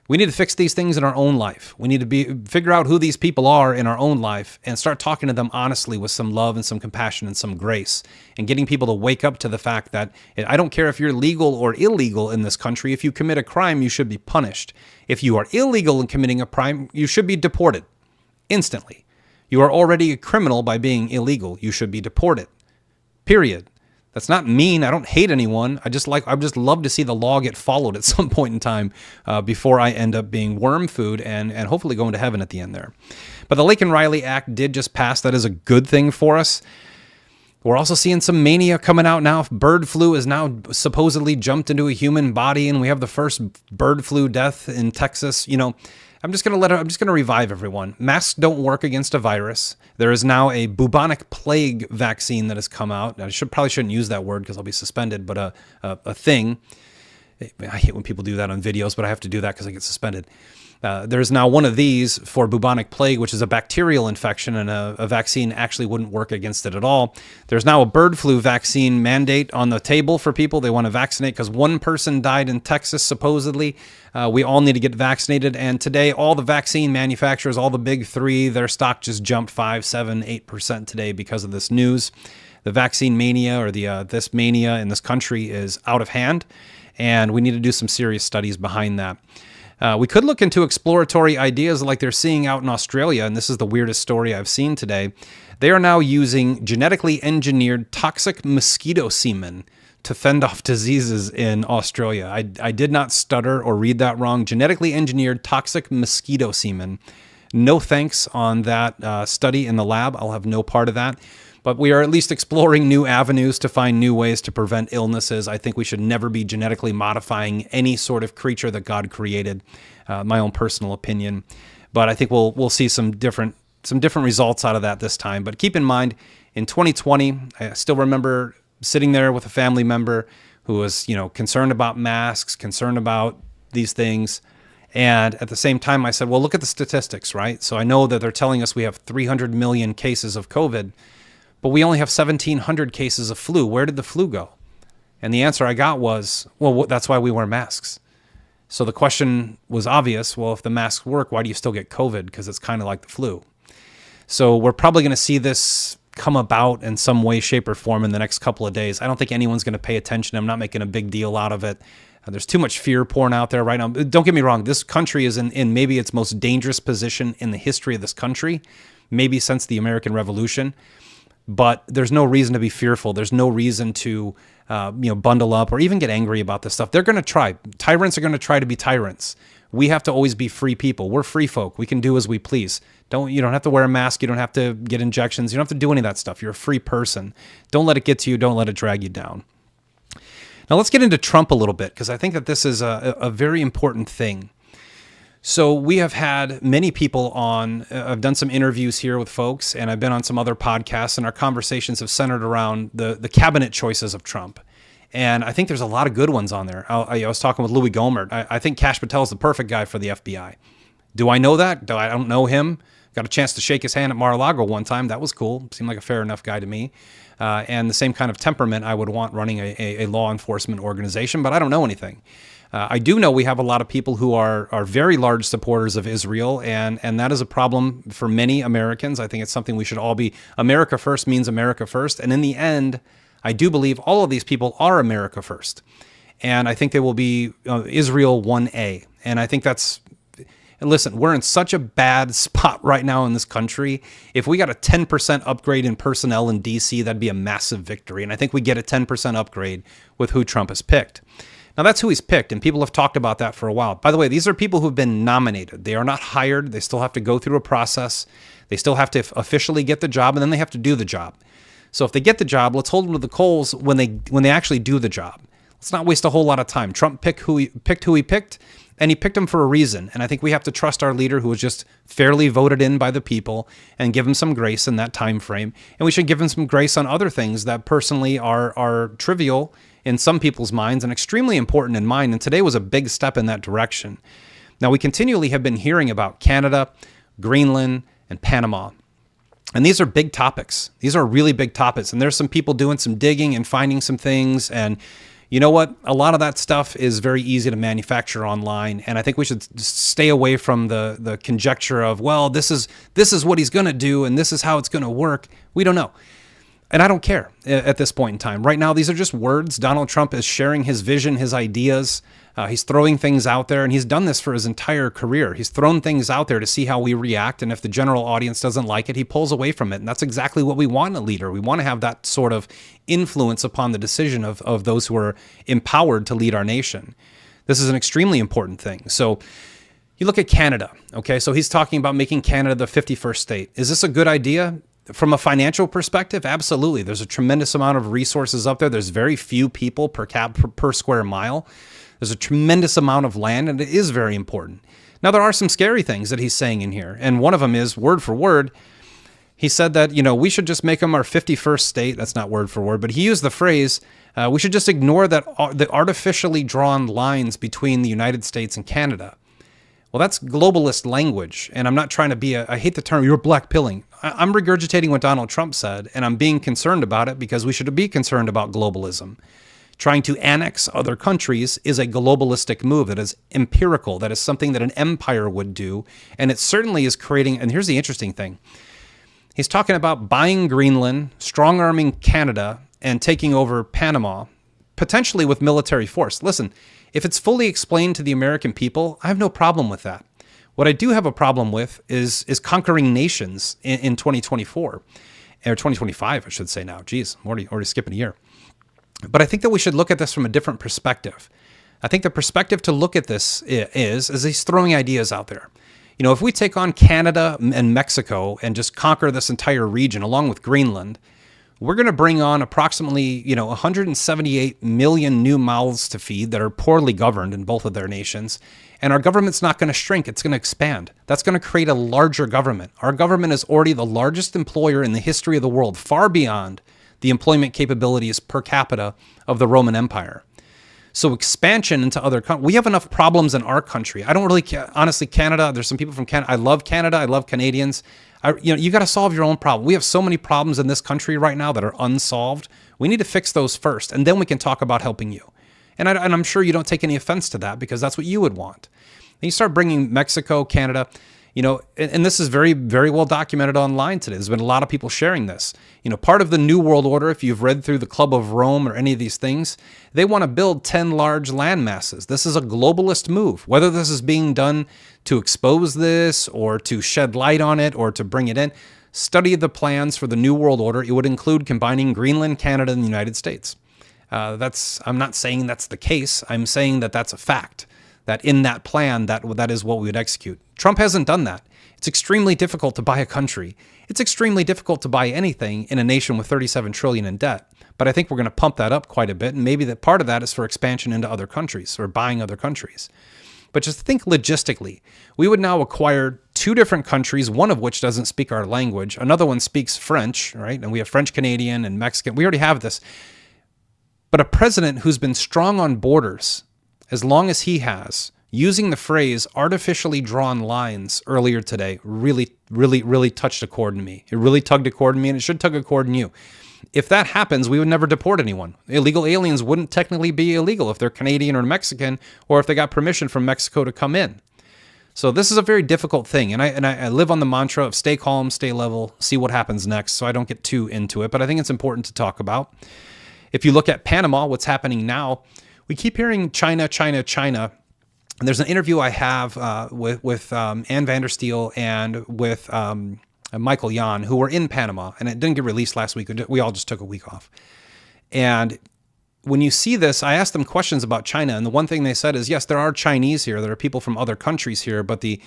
We need to fix these things in our own life. We need to figure out who these people are in our own life and start talking to them honestly with some love and some compassion and some grace, and getting people to wake up to the fact that I don't care if you're legal or illegal in this country. If you commit a crime, you should be punished. If you are illegal in committing a crime, you should be deported instantly. You are already a criminal by being illegal. You should be deported. Period. That's not mean. I don't hate anyone. I just love to see the law get followed at some point in time before I end up being worm food and hopefully going to heaven at the end there. But the Laken-Riley Act did just pass. That is a good thing for us. We're also seeing some mania coming out now. Bird flu is now supposedly jumped into a human body, and we have the first bird flu death in Texas. I'm just going to revive everyone. Masks don't work against a virus. There is now a bubonic plague vaccine that has come out. I probably shouldn't use that word because I'll be suspended, but a thing. I hate when people do that on videos, but I have to do that because I get suspended. There's now one of these for bubonic plague, which is a bacterial infection, and a vaccine actually wouldn't work against it at all. There's now a bird flu vaccine mandate on the table for people. They want to vaccinate because one person died in Texas, supposedly. We all need to get vaccinated. And today, all the vaccine manufacturers, all the big three, their stock just jumped 5, 7, 8% today because of this news. The vaccine mania, or this mania in this country, is out of hand, and we need to do some serious studies behind that. We could look into exploratory ideas like they're seeing out in Australia, and this is the weirdest story I've seen today. They are now using genetically engineered toxic mosquito semen to fend off diseases in Australia. I did not stutter or read that wrong. Genetically engineered toxic mosquito semen. No thanks on that study in the lab. I'll have no part of that. But we are at least exploring new avenues to find new ways to prevent illnesses. I think we should never be genetically modifying any sort of creature that God created. My own personal opinion. But I think we'll see some different results out of that this time. But keep in mind, in 2020, I still remember sitting there with a family member who was, concerned about masks, concerned about these things. And at the same time, I said, well, look at the statistics, right? So I know that they're telling us we have 300 million cases of COVID, but we only have 1,700 cases of flu. Where did the flu go? And the answer I got was, well, that's why we wear masks. So the question was obvious. Well, if the masks work, why do you still get COVID? Because it's kind of like the flu. So we're probably going to see this come about in some way, shape, or form in the next couple of days. I don't think anyone's going to pay attention. I'm not making a big deal out of it. There's too much fear pouring out there right now. Don't get me wrong. This country is in maybe its most dangerous position in the history of this country, maybe since the American Revolution. But there's no reason to be fearful. There's no reason to bundle up or even get angry about this stuff. They're going to try. Tyrants are going to try to be tyrants. We have to always be free people. We're free folk. We can do as we please. You don't have to wear a mask. You don't have to get injections. You don't have to do any of that stuff. You're a free person. Don't let it get to you. Don't let it drag you down. Now let's get into Trump a little bit, because I think that this is a very important thing. So we have had many people on. I've done some interviews here with folks, and I've been on some other podcasts, and our conversations have centered around the cabinet choices of Trump. And I think there's a lot of good ones on there. I was talking with Louis Gohmert. I think Kash Patel is the perfect guy for the FBI. Do I know that? I don't know him. Got a chance to shake his hand at Mar-a-Lago one time. That was cool. Seemed like a fair enough guy to me. And the same kind of temperament I would want running a law enforcement organization, but I don't know anything. I do know we have a lot of people who are very large supporters of Israel, and that is a problem for many Americans. I think it's something we should all be. America first means America first. And in the end, I do believe all of these people are America first. And I think they will be Israel 1A. And I think that's... And listen, we're in such a bad spot right now in this country. If we got a 10% upgrade in personnel in D.C., that'd be a massive victory. And I think we get a 10% upgrade with who Trump has picked. Now, that's who he's picked, and people have talked about that for a while. By the way, these are people who've been nominated. They are not hired. They still have to go through a process. They still have to officially get the job, and then they have to do the job. So if they get the job, let's hold them to the coals when they actually do the job. Let's not waste a whole lot of time. Trump picked who he picked, and he picked him for a reason. And I think we have to trust our leader, who was just fairly voted in by the people, and give him some grace in that time frame. And we should give him some grace on other things that personally are trivial in some people's minds and extremely important in mine. And today was a big step in that direction. Now, we continually have been hearing about Canada, Greenland, and Panama. And these are big topics. These are really big topics. And there's some people doing some digging and finding some things. And you know what? A lot of that stuff is very easy to manufacture online. And I think we should stay away from the conjecture of, well, this is what he's going to do and this is how it's going to work. We don't know. And I don't care at this point in time. Right now, these are just words. Donald Trump is sharing his vision, his ideas. He's throwing things out there, and he's done this for his entire career. He's thrown things out there to see how we react, and if the general audience doesn't like it, he pulls away from it. And that's exactly what we want in a leader. We want to have that sort of influence upon the decision of those who are empowered to lead our nation. This is an extremely important thing. So you look at Canada, okay? So he's talking about making Canada the 51st state. Is this a good idea? From a financial perspective, absolutely. There's a tremendous amount of resources up there. There's very few people per square mile. There's a tremendous amount of land, and it is very important. Now, there are some scary things that he's saying in here, and one of them is, word for word, he said that, we should just make them our 51st state. That's not word for word, but he used the phrase, we should just ignore the artificially drawn lines between the United States and Canada. Well, that's globalist language, and I'm not trying to be I hate the term, you're blackpilling. I'm regurgitating what Donald Trump said, and I'm being concerned about it because we should be concerned about globalism. Trying to annex other countries is a globalistic move that is empirical, that is something that an empire would do, and it certainly is creating, and here's the interesting thing. He's talking about buying Greenland, strong-arming Canada, and taking over Panama, potentially with military force. Listen, if it's fully explained to the American people, I have no problem with that. What I do have a problem with is conquering nations in 2024, or 2025, I should say now. Geez, I'm already skipping a year. But I think that we should look at this from a different perspective. I think the perspective to look at this is he's throwing ideas out there. If we take on Canada and Mexico and just conquer this entire region along with Greenland, we're going to bring on approximately, 178 million new mouths to feed that are poorly governed in both of their nations. And our government's not going to shrink. It's going to expand. That's going to create a larger government. Our government is already the largest employer in the history of the world, far beyond the employment capabilities per capita of the Roman Empire. So expansion into other countries. We have enough problems in our country. I don't really care. Honestly, Canada, there's some people from Canada. I love Canada. I love Canadians. You got to solve your own problem. We have so many problems in this country right now that are unsolved. We need to fix those first, and then we can talk about helping you. And I'm sure you don't take any offense to that because that's what you would want. And you start bringing Mexico, Canada, and this is very, very well documented online today. There's been a lot of people sharing this. Part of the New World Order, if you've read through the Club of Rome or any of these things, they want to build 10 large land masses. This is a globalist move. Whether this is being done to expose this or to shed light on it or to bring it in, study the plans for the New World Order. It would include combining Greenland, Canada, and the United States. I'm not saying that's the case. I'm saying that that's a fact, that in that plan, that is what we would execute. Trump hasn't done that. It's extremely difficult to buy a country. It's extremely difficult to buy anything in a nation with $37 trillion in debt. But I think we're going to pump that up quite a bit. And maybe that part of that is for expansion into other countries or buying other countries. But just think logistically, we would now acquire two different countries, one of which doesn't speak our language. Another one speaks French, right? And we have French Canadian and Mexican. We already have this. But a president who's been strong on borders as long as he has, using the phrase artificially drawn lines earlier today, really touched a chord in me. It really tugged a chord in me, and it should tug a chord in you. If that happens, we would never deport anyone. Illegal aliens wouldn't technically be illegal if they're Canadian or Mexican, or if they got permission from Mexico to come in. So this is a very difficult thing, and I live on the mantra of stay calm, stay level, see what happens next, so I don't get too into it, but I think it's important to talk about. If you look at Panama, what's happening now, we keep hearing China, China, China. And there's an interview I have with Ann Vandersteel and with Michael Yan, who were in Panama, and it didn't get released last week. We all just took a week off. And when you see this, I asked them questions about China, and the one thing they said is, yes, there are Chinese here, there are people from other countries here, but the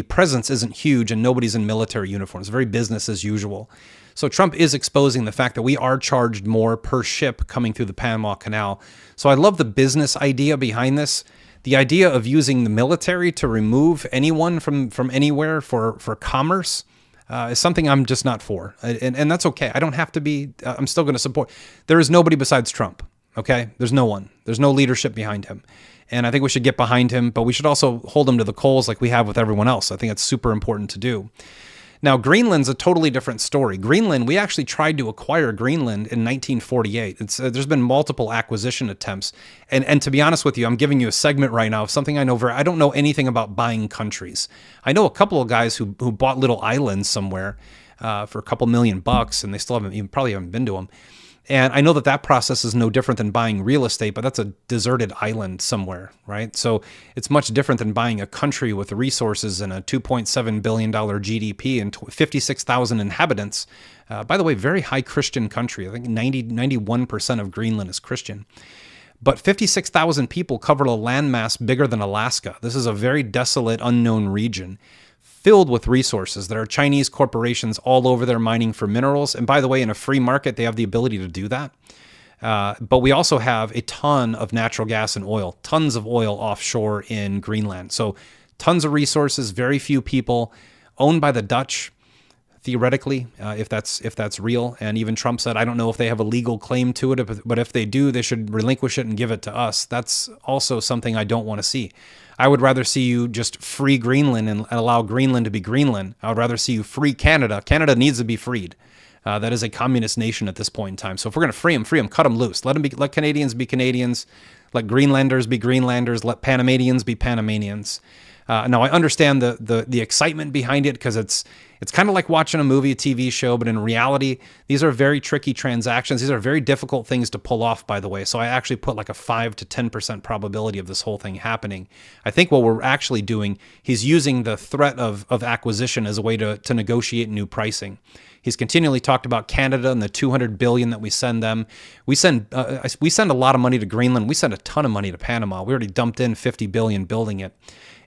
presence isn't huge, and nobody's in military uniforms. Very business as usual. So Trump is exposing the fact that we are charged more per ship coming through the Panama Canal. So I love the business idea behind this. The idea of using the military to remove anyone from anywhere for commerce is something I'm just not for. And that's okay. I don't have to be. I'm still going to support. There is nobody besides Trump. Okay? There's no one. There's no leadership behind him. And I think we should get behind him, but we should also hold him to the coals like we have with everyone else. I think it's super important to do. Now, Greenland's a totally different story. Greenland, we actually tried to acquire Greenland in 1948. There's been multiple acquisition attempts. And to be honest with you, I'm giving you a segment right now of something I know I don't know anything about buying countries. I know a couple of guys who bought little islands somewhere for a couple $1,000,000, and they still probably haven't been to them. And I know that process is no different than buying real estate, but that's a deserted island somewhere, right? So it's much different than buying a country with resources and a $2.7 billion GDP and 56,000 inhabitants. By the way, very high Christian country. I think 91% of Greenland is Christian. But 56,000 people cover a landmass bigger than Alaska. This is a very desolate, unknown region, filled with resources. There are Chinese corporations all over there mining for minerals. And by the way, in a free market, they have the ability to do that. But we also have a ton of natural gas and oil, tons of oil offshore in Greenland. So tons of resources, very few people, owned by the Dutch, theoretically, if that's real. And even Trump said, I don't know if they have a legal claim to it, but if they do, they should relinquish it and give it to us. That's also something I don't want to see. I would rather see you just free Greenland and allow Greenland to be Greenland. I would rather see you free Canada. Canada needs to be freed. That is a communist nation at this point in time. So if we're going to free them, cut them loose. Let Canadians be Canadians. Let Greenlanders be Greenlanders. Let Panamanians be Panamanians. Now I understand the excitement behind it because it's kind of like watching a movie, a TV show, but in reality, these are very tricky transactions. These are very difficult things to pull off, by the way. So I actually put like a 5 to 10% probability of this whole thing happening. I think what we're actually doing, he's using the threat of acquisition as a way to negotiate new pricing. He's continually talked about Canada and the $200 billion that we send them. We send a lot of money to Greenland. We send a ton of money to Panama. We already dumped in $50 billion building it.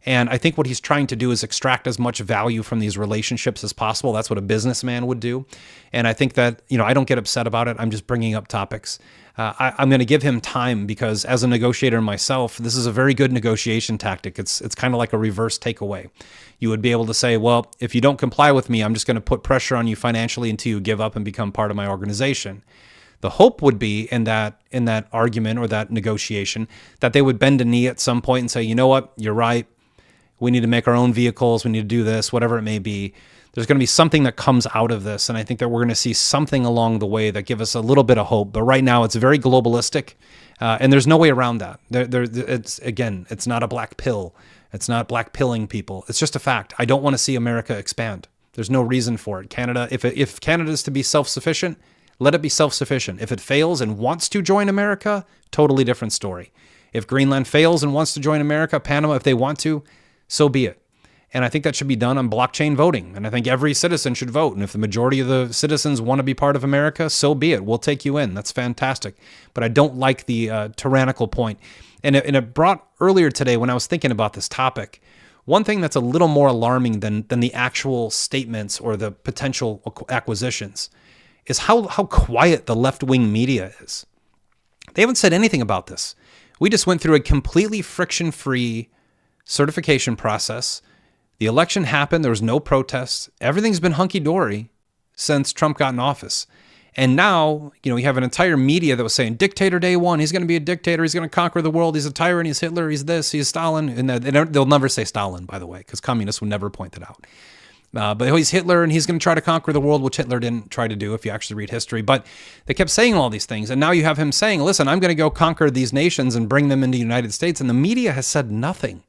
And I think what he's trying to do is extract as much value from these relationships as possible. That's what a businessman would do. And I think that, I don't get upset about it. I'm just bringing up topics. I'm going to give him time because as a negotiator myself, this is a very good negotiation tactic. It's kind of like a reverse takeaway. You would be able to say, well, if you don't comply with me, I'm just going to put pressure on you financially until you give up and become part of my organization. The hope would be in that argument or that negotiation that they would bend a knee at some point and say, you know what, you're right. We need to make our own vehicles. We need to do this, whatever it may be. There's going to be something that comes out of this. And I think that we're going to see something along the way that give us a little bit of hope. But right now it's very globalistic. And there's no way around that. It's not a black pill. It's not black pilling people. It's just a fact. I don't want to see America expand. There's no reason for it. Canada, if Canada is to be self-sufficient, let it be self-sufficient. If it fails and wants to join America, totally different story. If Greenland fails and wants to join America, Panama, if they want to, so be it. And I think that should be done on blockchain voting. And I think every citizen should vote. And if the majority of the citizens want to be part of America, so be it. We'll take you in. That's fantastic. But I don't like the tyrannical point. And it brought earlier today when I was thinking about this topic, one thing that's a little more alarming than the actual statements or the potential acquisitions is how quiet the left-wing media is. They haven't said anything about this. We just went through a completely friction-free certification process. The election happened. There was no protests. Everything's been hunky-dory since Trump got in office. And now, you have an entire media that was saying, dictator day one, he's going to be a dictator, he's going to conquer the world, he's a tyrant, he's Hitler, he's this, he's Stalin. And they'll never say Stalin, by the way, because communists would never point that out. But he's Hitler and he's going to try to conquer the world, which Hitler didn't try to do if you actually read history. But they kept saying all these things. And now you have him saying, listen, I'm going to go conquer these nations and bring them into the United States. And the media has said nothing.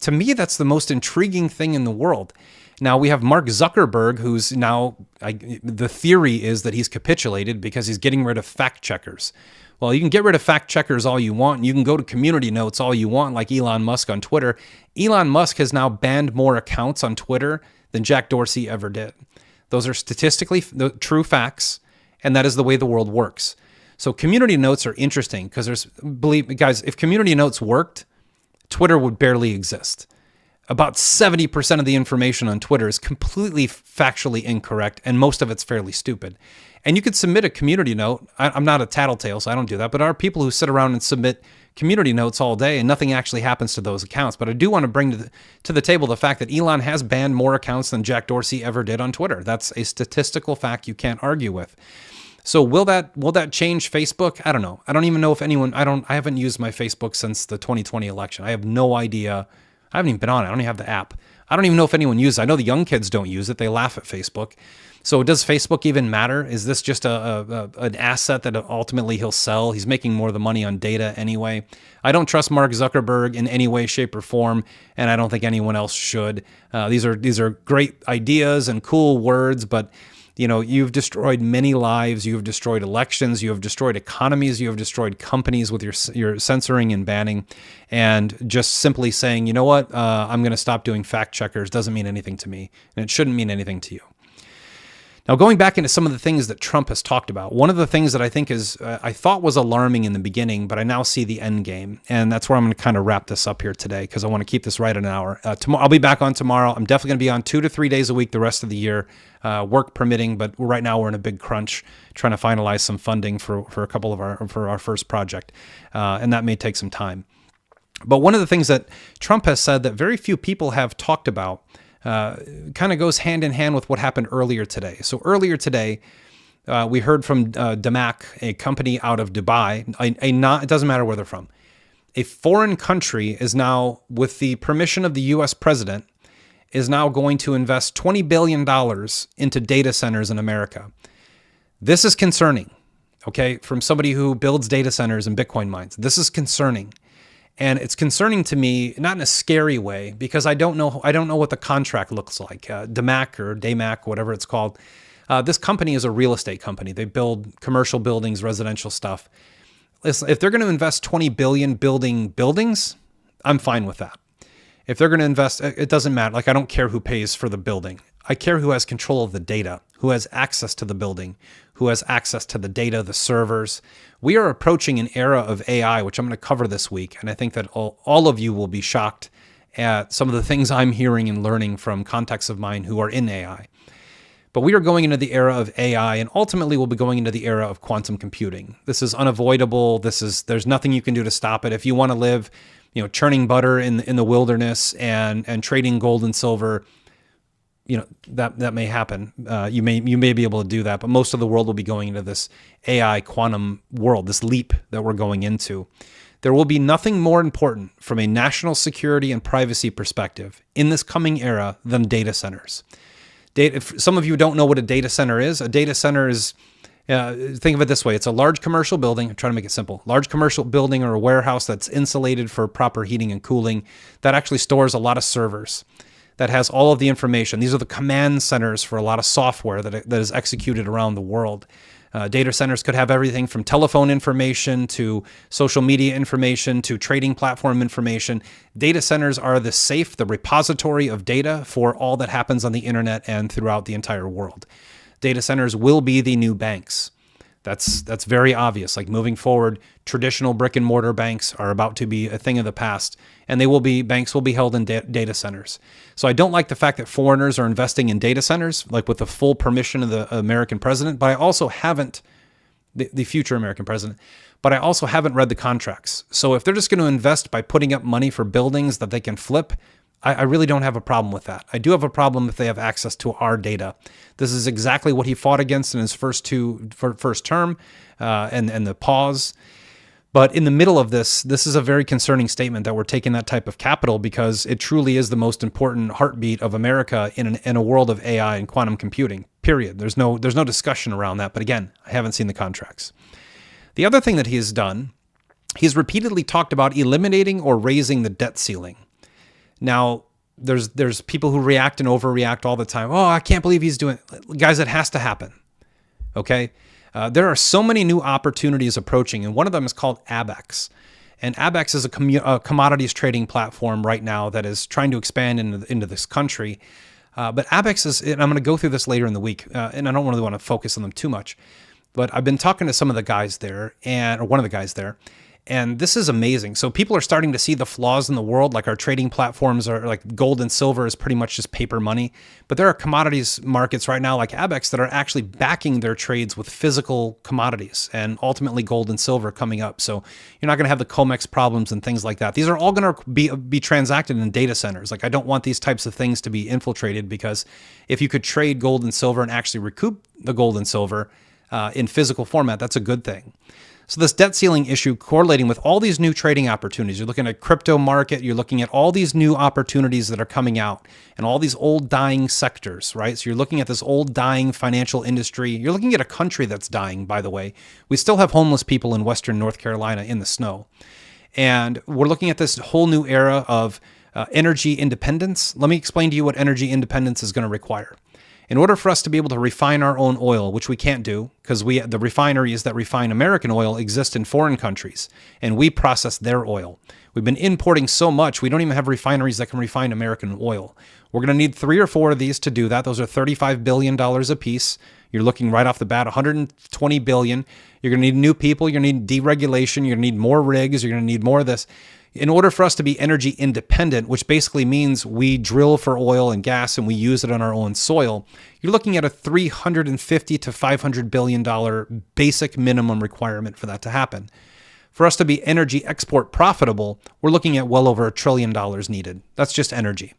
To me, that's the most intriguing thing in the world. Now, we have Mark Zuckerberg, who's now, the theory is that he's capitulated because he's getting rid of fact checkers. Well, you can get rid of fact checkers all you want, and you can go to community notes all you want, like Elon Musk on Twitter. Elon Musk has now banned more accounts on Twitter than Jack Dorsey ever did. Those are statistically true facts, and that is the way the world works. So community notes are interesting because believe me, guys, if community notes worked, Twitter would barely exist. About 70% of the information on Twitter is completely factually incorrect, and most of it's fairly stupid. And you could submit a community note. I'm not a tattletale, so I don't do that. But there are people who sit around and submit community notes all day, and nothing actually happens to those accounts. But I do want to bring to the table the fact that Elon has banned more accounts than Jack Dorsey ever did on Twitter. That's a statistical fact you can't argue with. So will that change Facebook? I don't know. I don't even know if anyone. I haven't used my Facebook since the 2020 election. I have no idea. I haven't even been on it. I don't even have the app. I don't even know if anyone uses it. I know the young kids don't use it. They laugh at Facebook. So does Facebook even matter? Is this just an asset that ultimately he'll sell? He's making more of the money on data anyway. I don't trust Mark Zuckerberg in any way, shape, or form, and I don't think anyone else should. These are great ideas and cool words, but you've destroyed many lives. You have destroyed elections. You have destroyed economies. You have destroyed companies with your censoring and banning. And just simply saying, you know what, I'm going to stop doing fact checkers doesn't mean anything to me, and it shouldn't mean anything to you. Now, going back into some of the things that Trump has talked about, one of the things that I think I thought was alarming in the beginning, but I now see the end game. And that's where I'm going to kind of wrap this up here today because I want to keep this right at an hour. Tomorrow, I'll be back on tomorrow. I'm definitely going to be on 2 to 3 days a week the rest of the year, work permitting. But right now we're in a big crunch trying to finalize some funding for a couple of for our first project. And that may take some time. But one of the things that Trump has said that very few people have talked about kind of goes hand in hand with what happened earlier today. So earlier today, we heard from Damac, a company out of Dubai. It doesn't matter where they're from. A foreign country is now, with the permission of the U.S. president, is now going to invest $20 billion into data centers in America. This is concerning, okay, from somebody who builds data centers and Bitcoin mines. This is concerning. And it's concerning to me, not in a scary way, because I don't know what the contract looks like. Damac, whatever it's called. This company is a real estate company. They build commercial buildings, residential stuff. Listen, if they're going to invest $20 billion building buildings, I'm fine with that. If they're going to invest, it doesn't matter. Like, I don't care who pays for the building. I care who has control of the data, who has access to the building, who has access to the data, the servers. We are approaching an era of AI, which I'm going to cover this week. And I think that all of you will be shocked at some of the things I'm hearing and learning from contacts of mine who are in AI. But we are going into the era of AI, and ultimately we'll be going into the era of quantum computing. This is unavoidable. There's nothing you can do to stop it. If you want to live, churning butter in the wilderness and trading gold and silver, that may happen. You may be able to do that, but most of the world will be going into this AI quantum world, this leap that we're going into. There will be nothing more important from a national security and privacy perspective in this coming era than data centers. If some of you don't know what a data center is think of it this way. It's a large commercial building. I'm trying to make it simple. Large commercial building or a warehouse that's insulated for proper heating and cooling that actually stores a lot of servers, that has all of the information. These are the command centers for a lot of software that is executed around the world. Data centers could have everything from telephone information to social media information to trading platform information. Data centers are the repository of data for all that happens on the internet and throughout the entire world. Data centers will be the new banks. That's very obvious. Like moving forward, traditional brick and mortar banks are about to be a thing of the past, and banks will be held in data centers. So I don't like the fact that foreigners are investing in data centers, like with the full permission of the American president, but I also haven't, the future American president, but I also haven't read the contracts. So if they're just going to invest by putting up money for buildings that they can flip, I really don't have a problem with that. I do have a problem if they have access to our data. This is exactly what he fought against in his first term and the pause. But in the middle of this is a very concerning statement that we're taking that type of capital because it truly is the most important heartbeat of America in a world of AI and quantum computing, period. There's no discussion around that. But again, I haven't seen the contracts. The other thing that he has done, he's repeatedly talked about eliminating or raising the debt ceiling. Now, there's people who react and overreact all the time. Oh, I can't believe he's doing it. Guys, it has to happen. Okay? There are so many new opportunities approaching, and one of them is called Abax. And Abax is a commodities trading platform right now that is trying to expand into this country. But Abax is, and I'm going to go through this later in the week, and I don't really want to focus on them too much. But I've been talking to some of the guys there, or one of the guys there, and this is amazing. So people are starting to see the flaws in the world, like our trading platforms are like gold and silver is pretty much just paper money. But there are commodities markets right now like Abax that are actually backing their trades with physical commodities and ultimately gold and silver coming up. So you're not going to have the COMEX problems and things like that. These are all going to be transacted in data centers. Like I don't want these types of things to be infiltrated because if you could trade gold and silver and actually recoup the gold and silver in physical format, that's a good thing. So this debt ceiling issue correlating with all these new trading opportunities, you're looking at crypto market, you're looking at all these new opportunities that are coming out and all these old dying sectors, right? So you're looking at this old dying financial industry. You're looking at a country that's dying, by the way. We still have homeless people in Western North Carolina in the snow. And we're looking at this whole new era of energy independence. Let me explain to you what energy independence is going to require. In order for us to be able to refine our own oil, which we can't do because the refineries that refine American oil exist in foreign countries and we process their oil. We've been importing so much, we don't even have refineries that can refine American oil. We're going to need 3 or 4 of these to do that. Those are $35 billion a piece. You're looking right off the bat, $120 billion. You're going to need new people. You're going to need deregulation. You're going to need more rigs. You're going to need more of this. In order for us to be energy independent, which basically means we drill for oil and gas and we use it on our own soil, you're looking at a $350 to $500 billion basic minimum requirement for that to happen. For us to be energy export profitable, we're looking at well over $1 trillion needed. That's just energy.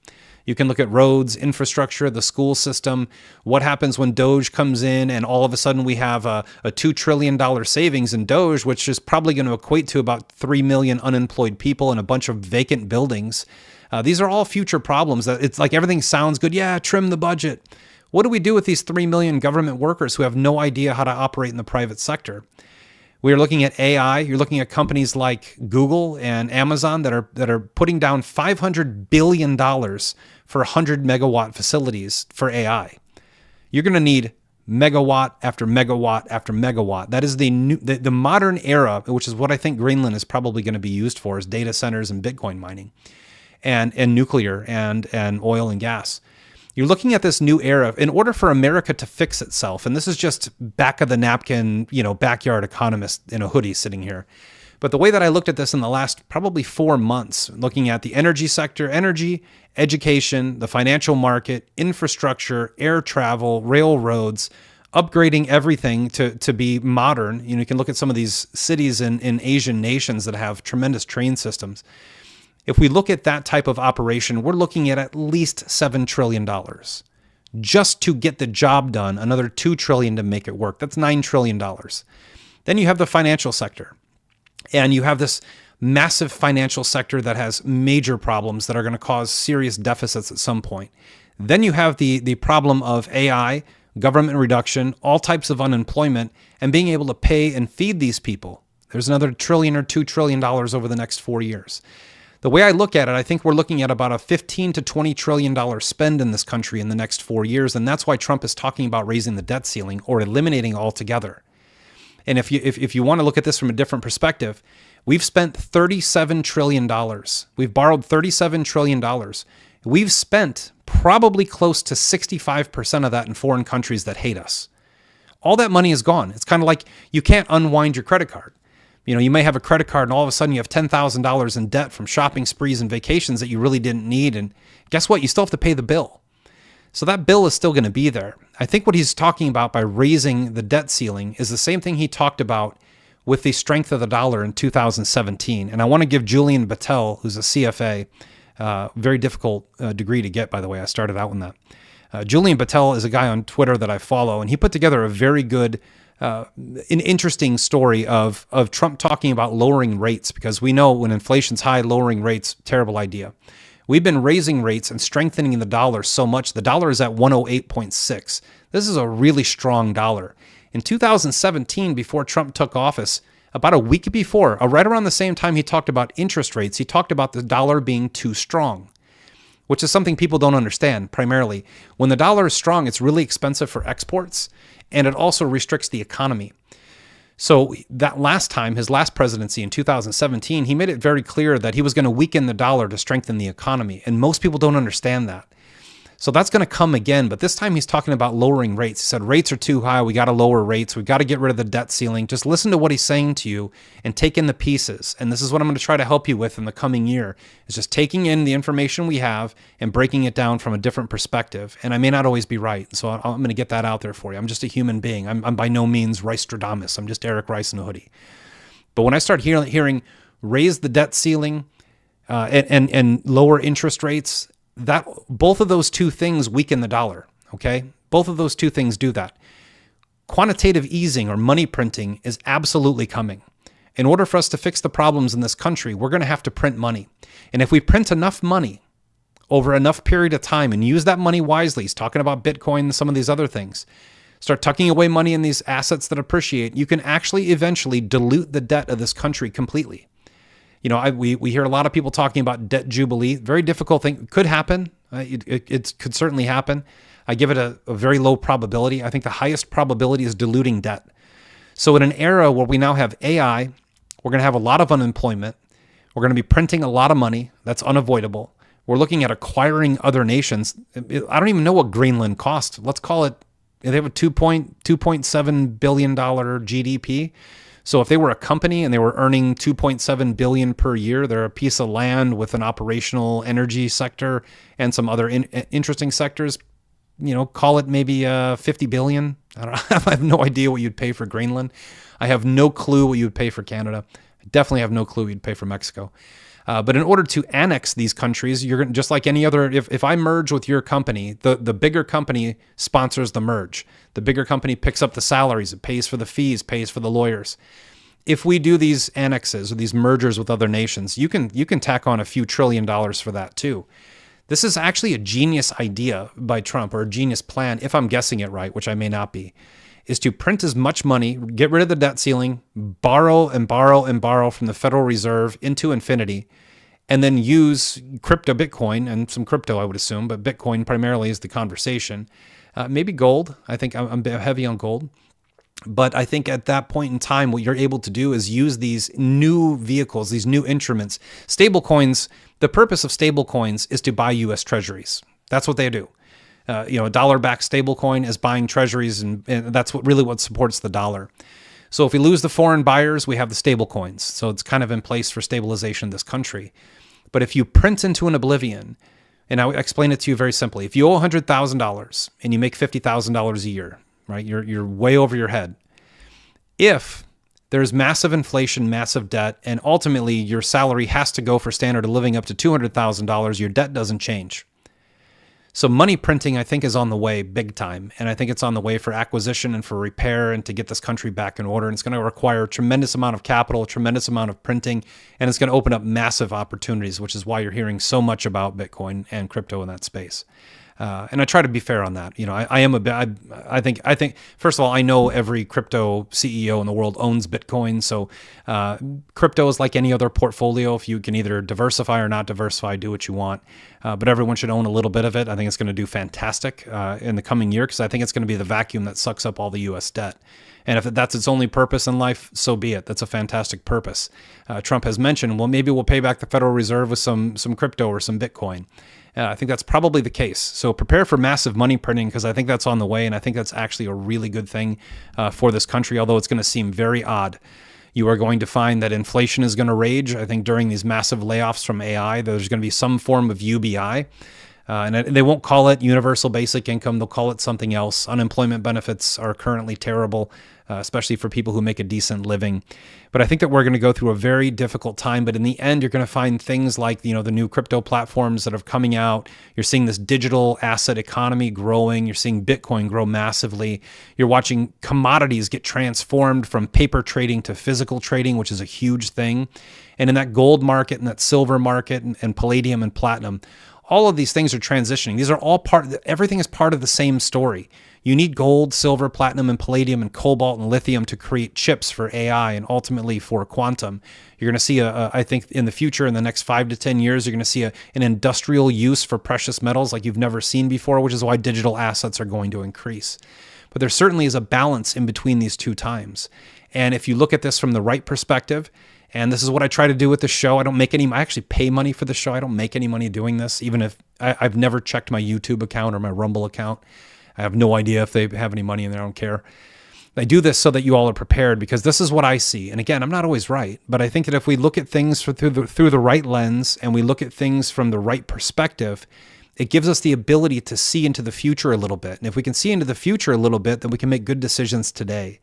You can look at roads, infrastructure, the school system. What happens when Doge comes in and all of a sudden we have a $2 trillion savings in Doge, which is probably going to equate to about 3 million unemployed people and a bunch of vacant buildings. These are all future problems. That it's like everything sounds good. Yeah, trim the budget. What do we do with these 3 million government workers who have no idea how to operate in the private sector? We are looking at AI. You're looking at companies like Google and Amazon that are putting down $500 billion for 100 megawatt facilities for AI. You're going to need megawatt after megawatt after megawatt. That is the modern era, which is what I think Greenland is probably going to be used for, is data centers and Bitcoin mining and nuclear and oil and gas. You're looking at this new era in order for America to fix itself. And this is just back of the napkin, backyard economist in a hoodie sitting here. But the way that I looked at this in the last probably 4 months, looking at the energy sector, energy, education, the financial market, infrastructure, air travel, railroads, upgrading everything to be modern. You can look at some of these cities in Asian nations that have tremendous train systems. If we look at that type of operation, we're looking at least $7 trillion just to get the job done, another $2 trillion to make it work. That's $9 trillion. Then you have the financial sector, and you have this massive financial sector that has major problems that are going to cause serious deficits at some point. Then you have the problem of AI, government reduction, all types of unemployment, and being able to pay and feed these people. There's another $1 trillion or $2 trillion over the next 4 years. The way I look at it, I think we're looking at about a $15 to $20 trillion spend in this country in the next 4 years. And that's why Trump is talking about raising the debt ceiling or eliminating it altogether. And if you want to look at this from a different perspective, we've spent $37 trillion. We've borrowed $37 trillion. We've spent probably close to 65% of that in foreign countries that hate us. All that money is gone. It's kind of like you can't unwind your credit card. You may have a credit card and all of a sudden you have $10,000 in debt from shopping sprees and vacations that you really didn't need. And guess what? You still have to pay the bill. So that bill is still going to be there. I think what he's talking about by raising the debt ceiling is the same thing he talked about with the strength of the dollar in 2017. And I want to give Julian Battelle, who's a CFA, very difficult degree to get, by the way. I started out in that. Julian Battelle is a guy on Twitter that I follow, and he put together a very good, an interesting story of Trump talking about lowering rates, because we know when inflation's high, lowering rates, terrible idea. We've been raising rates and strengthening the dollar so much. The dollar is at 108.6. This is a really strong dollar. In 2017, before Trump took office, about a week before, right around the same time he talked about interest rates, he talked about the dollar being too strong, which is something people don't understand primarily. When the dollar is strong, it's really expensive for exports, and it also restricts the economy. So that last time, his last presidency in 2017, he made it very clear that he was going to weaken the dollar to strengthen the economy, and most people don't understand that. So that's going to come again, but this time he's talking about lowering rates. He said rates are too high, we got to lower rates, we got to get rid of the debt ceiling. Just listen to what he's saying to you and take in the pieces. And this is what I'm going to try to help you with in the coming year, is just taking in the information we have and breaking it down from a different perspective. And I may not always be right, so I'm going to get that out there for you. I'm just a human being. I'm by no means Rice-Stradamus. I'm just Eric Rice in a hoodie. But when I start hearing raise the debt ceiling and lower interest rates, that both of those two things weaken the dollar, okay? Both of those two things do that. Quantitative easing or money printing is absolutely coming. In order for us to fix the problems in this country, we're going to have to print money. And if we print enough money over enough period of time and use that money wisely, he's talking about Bitcoin and some of these other things, start tucking away money in these assets that appreciate, you can actually eventually dilute the debt of this country completely. We hear a lot of people talking about debt jubilee. Very difficult thing. Could happen. It could certainly happen. I give it a very low probability. I think the highest probability is diluting debt. So in an era where we now have AI, we're going to have a lot of unemployment. We're going to be printing a lot of money. That's unavoidable. We're looking at acquiring other nations. I don't even know what Greenland costs. Let's call it, they have a $2.7 billion GDP. So if they were a company and they were earning $2.7 billion per year, they're a piece of land with an operational energy sector and some other interesting sectors. Call it maybe $50 billion. I don't know. I have no idea what you'd pay for Greenland. I have no clue what you would pay for Canada. I definitely have no clue what you'd pay for Mexico. But in order to annex these countries, you're going, just like any other. If I merge with your company, the bigger company sponsors the merge. The bigger company picks up the salaries, it pays for the fees, pays for the lawyers. If we do these annexes or these mergers with other nations, you can tack on a few $1 trillion for that too. This is actually a genius idea by Trump, or a genius plan, if I'm guessing it right, which I may not be, is to print as much money, get rid of the debt ceiling, borrow and borrow and borrow from the Federal Reserve into infinity, and then use crypto, Bitcoin, and some crypto, I would assume, but Bitcoin primarily is the conversation. Maybe gold. I think I'm heavy on gold. But I think at that point in time, what you're able to do is use these new vehicles, these new instruments. Stable coins, the purpose of stable coins is to buy U.S. treasuries. That's what they do. A dollar-backed stable coin is buying treasuries, and that's what supports the dollar. So if we lose the foreign buyers, we have the stable coins. So it's kind of in place for stabilization in this country. But if you print into an oblivion, and I'll explain it to you very simply. If you owe $100,000 and you make $50,000 a year, right? You're way over your head. If there's massive inflation, massive debt, and ultimately your salary has to go for standard of living up to $200,000, your debt doesn't change. So money printing, I think, is on the way big time. And I think it's on the way for acquisition and for repair and to get this country back in order. And it's going to require a tremendous amount of capital, a tremendous amount of printing, and it's going to open up massive opportunities, which is why you're hearing so much about Bitcoin and crypto in that space. And I try to be fair on that. I think, first of all, I know every crypto CEO in the world owns Bitcoin. So crypto is like any other portfolio. If you can either diversify or not diversify, do what you want. But everyone should own a little bit of it. I think it's going to do fantastic in the coming year, because I think it's going to be the vacuum that sucks up all the U.S. debt. And if that's its only purpose in life, so be it. That's a fantastic purpose. Trump has mentioned, well, maybe we'll pay back the Federal Reserve with some crypto or some Bitcoin. I think that's probably the case. So prepare for massive money printing, because I think that's on the way, and I think that's actually a really good thing for this country, although it's going to seem very odd. You are going to find that inflation is going to rage. I think during these massive layoffs from AI, there's going to be some form of UBI. And they won't call it universal basic income. They'll call it something else. Unemployment benefits are currently terrible, especially for people who make a decent living. But I think that we're going to go through a very difficult time. But in the end, you're going to find things like, the new crypto platforms that are coming out. You're seeing this digital asset economy growing. You're seeing Bitcoin grow massively. You're watching commodities get transformed from paper trading to physical trading, which is a huge thing. And in that gold market and that silver market and palladium and platinum, all of these things are transitioning. These are all everything is part of the same story. You need gold, silver, platinum, and palladium, and cobalt and lithium to create chips for AI and ultimately for quantum. You're going to see, I think in the future, in the next 5 to 10 years, you're going to see an industrial use for precious metals like you've never seen before, which is why digital assets are going to increase. But there certainly is a balance in between these two times. And if you look at this from the right perspective, and this is what I try to do with the show. I actually pay money for the show. I don't make any money doing this, even if I've never checked my YouTube account or my Rumble account. I have no idea if they have any money in there. I don't care. I do this so that you all are prepared, because this is what I see. And again, I'm not always right, but I think that if we look at things through the right lens and we look at things from the right perspective, it gives us the ability to see into the future a little bit. And if we can see into the future a little bit, then we can make good decisions today.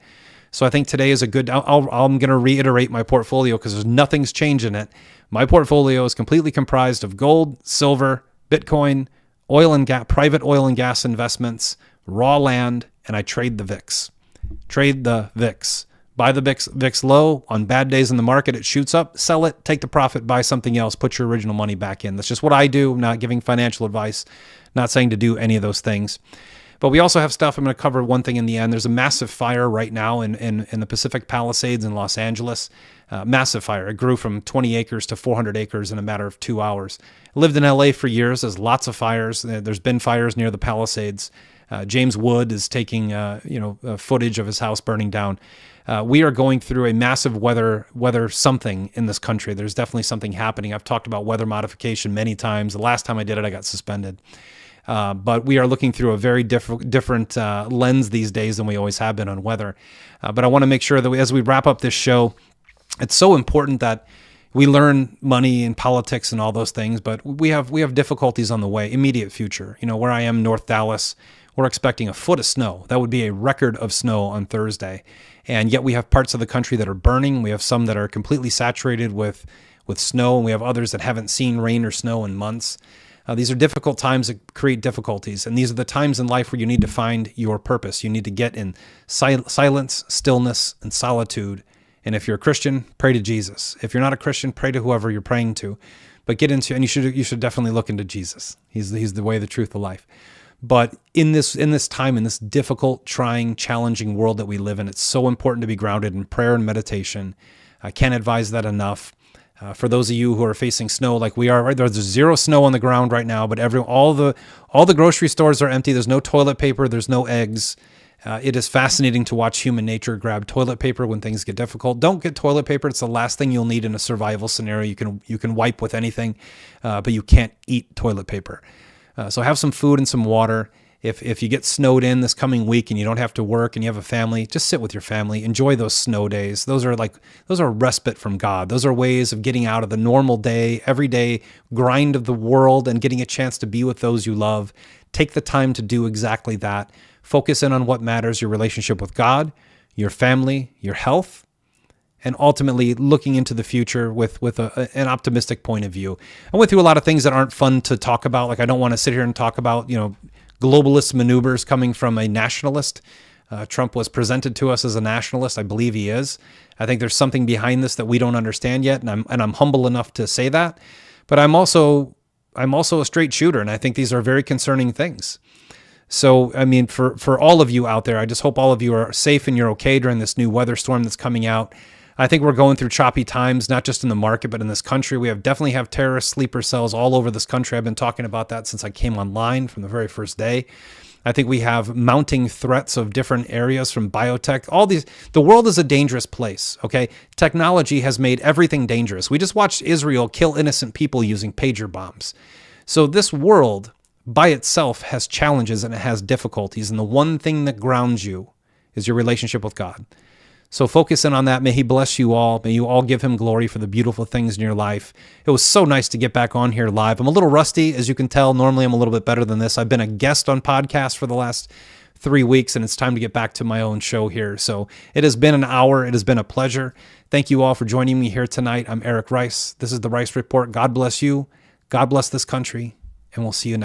So I think today is a good, I'm going to reiterate my portfolio because nothing's changed in it. My portfolio is completely comprised of gold, silver, Bitcoin, private oil and gas investments, raw land, and I trade the VIX. Trade the VIX. Buy the VIX low. On bad days in the market, it shoots up. Sell it, take the profit, buy something else, put your original money back in. That's just what I do. I'm not giving financial advice, not saying to do any of those things. But we also have stuff. I'm going to cover one thing in the end. There's a massive fire right now in the Pacific Palisades in Los Angeles. Massive fire. It grew from 20 acres to 400 acres in a matter of 2 hours. I lived in LA for years. There's lots of fires. There's been fires near the Palisades. James Wood is taking footage of his house burning down. We are going through a massive weather something in this country. There's definitely something happening. I've talked about weather modification many times. The last time I did it, I got suspended. But we are looking through a very different lens these days than we always have been on weather. But I want to make sure that as we wrap up this show, it's so important that we learn money and politics and all those things. But we have difficulties on the way, immediate future. Where I am, North Dallas, we're expecting a foot of snow. That would be a record of snow on Thursday. And yet we have parts of the country that are burning. We have some that are completely saturated with snow, and we have others that haven't seen rain or snow in months. These are difficult times that create difficulties, and these are the times in life where you need to find your purpose. You need to get in silence, stillness, and solitude. And if you're a Christian, pray to Jesus. If you're not a Christian, pray to whoever you're praying to. But and you should definitely look into Jesus. He's the way, the truth, the life. But in this time, in this difficult, trying, challenging world that we live in, it's so important to be grounded in prayer and meditation. I can't advise that enough. For those of you who are facing snow like we are, right, there's zero snow on the ground right now, but all the grocery stores are empty. There's no toilet paper. There's no eggs. It is fascinating to watch human nature grab toilet paper when things get difficult. Don't get toilet paper. It's the last thing you'll need in a survival scenario. You can wipe with anything, but you can't eat toilet paper. So have some food and some water. If you get snowed in this coming week and you don't have to work and you have a family, just sit with your family. Enjoy those snow days. Those are respite from God. Those are ways of getting out of the normal day, everyday grind of the world and getting a chance to be with those you love. Take the time to do exactly that. Focus in on what matters, your relationship with God, your family, your health, and ultimately looking into the future with an optimistic point of view. I went through a lot of things that aren't fun to talk about. Like I don't want to sit here and talk about, globalist maneuvers coming from a nationalist. Trump was presented to us as a nationalist. I believe he is. I think there's something behind this that we don't understand yet, and I'm humble enough to say that. But I'm also a straight shooter, and I think these are very concerning things. So, I mean, for all of you out there, I just hope all of you are safe and you're okay during this new weather storm that's coming out. I think we're going through choppy times, not just in the market, but in this country. We definitely have terrorist sleeper cells all over this country. I've been talking about that since I came online from the very first day. I think we have mounting threats of different areas from biotech. All these, the world is a dangerous place, okay? Technology has made everything dangerous. We just watched Israel kill innocent people using pager bombs. So this world by itself has challenges and it has difficulties. And the one thing that grounds you is your relationship with God. So focus in on that. May he bless you all. May you all give him glory for the beautiful things in your life. It was so nice to get back on here live. I'm a little rusty, as you can tell. Normally I'm a little bit better than this. I've been a guest on podcasts for the last 3 weeks, and it's time to get back to my own show here. So it has been an hour. It has been a pleasure. Thank you all for joining me here tonight. I'm Eric Rice. This is the Rice Report. God bless you. God bless this country, and we'll see you next time.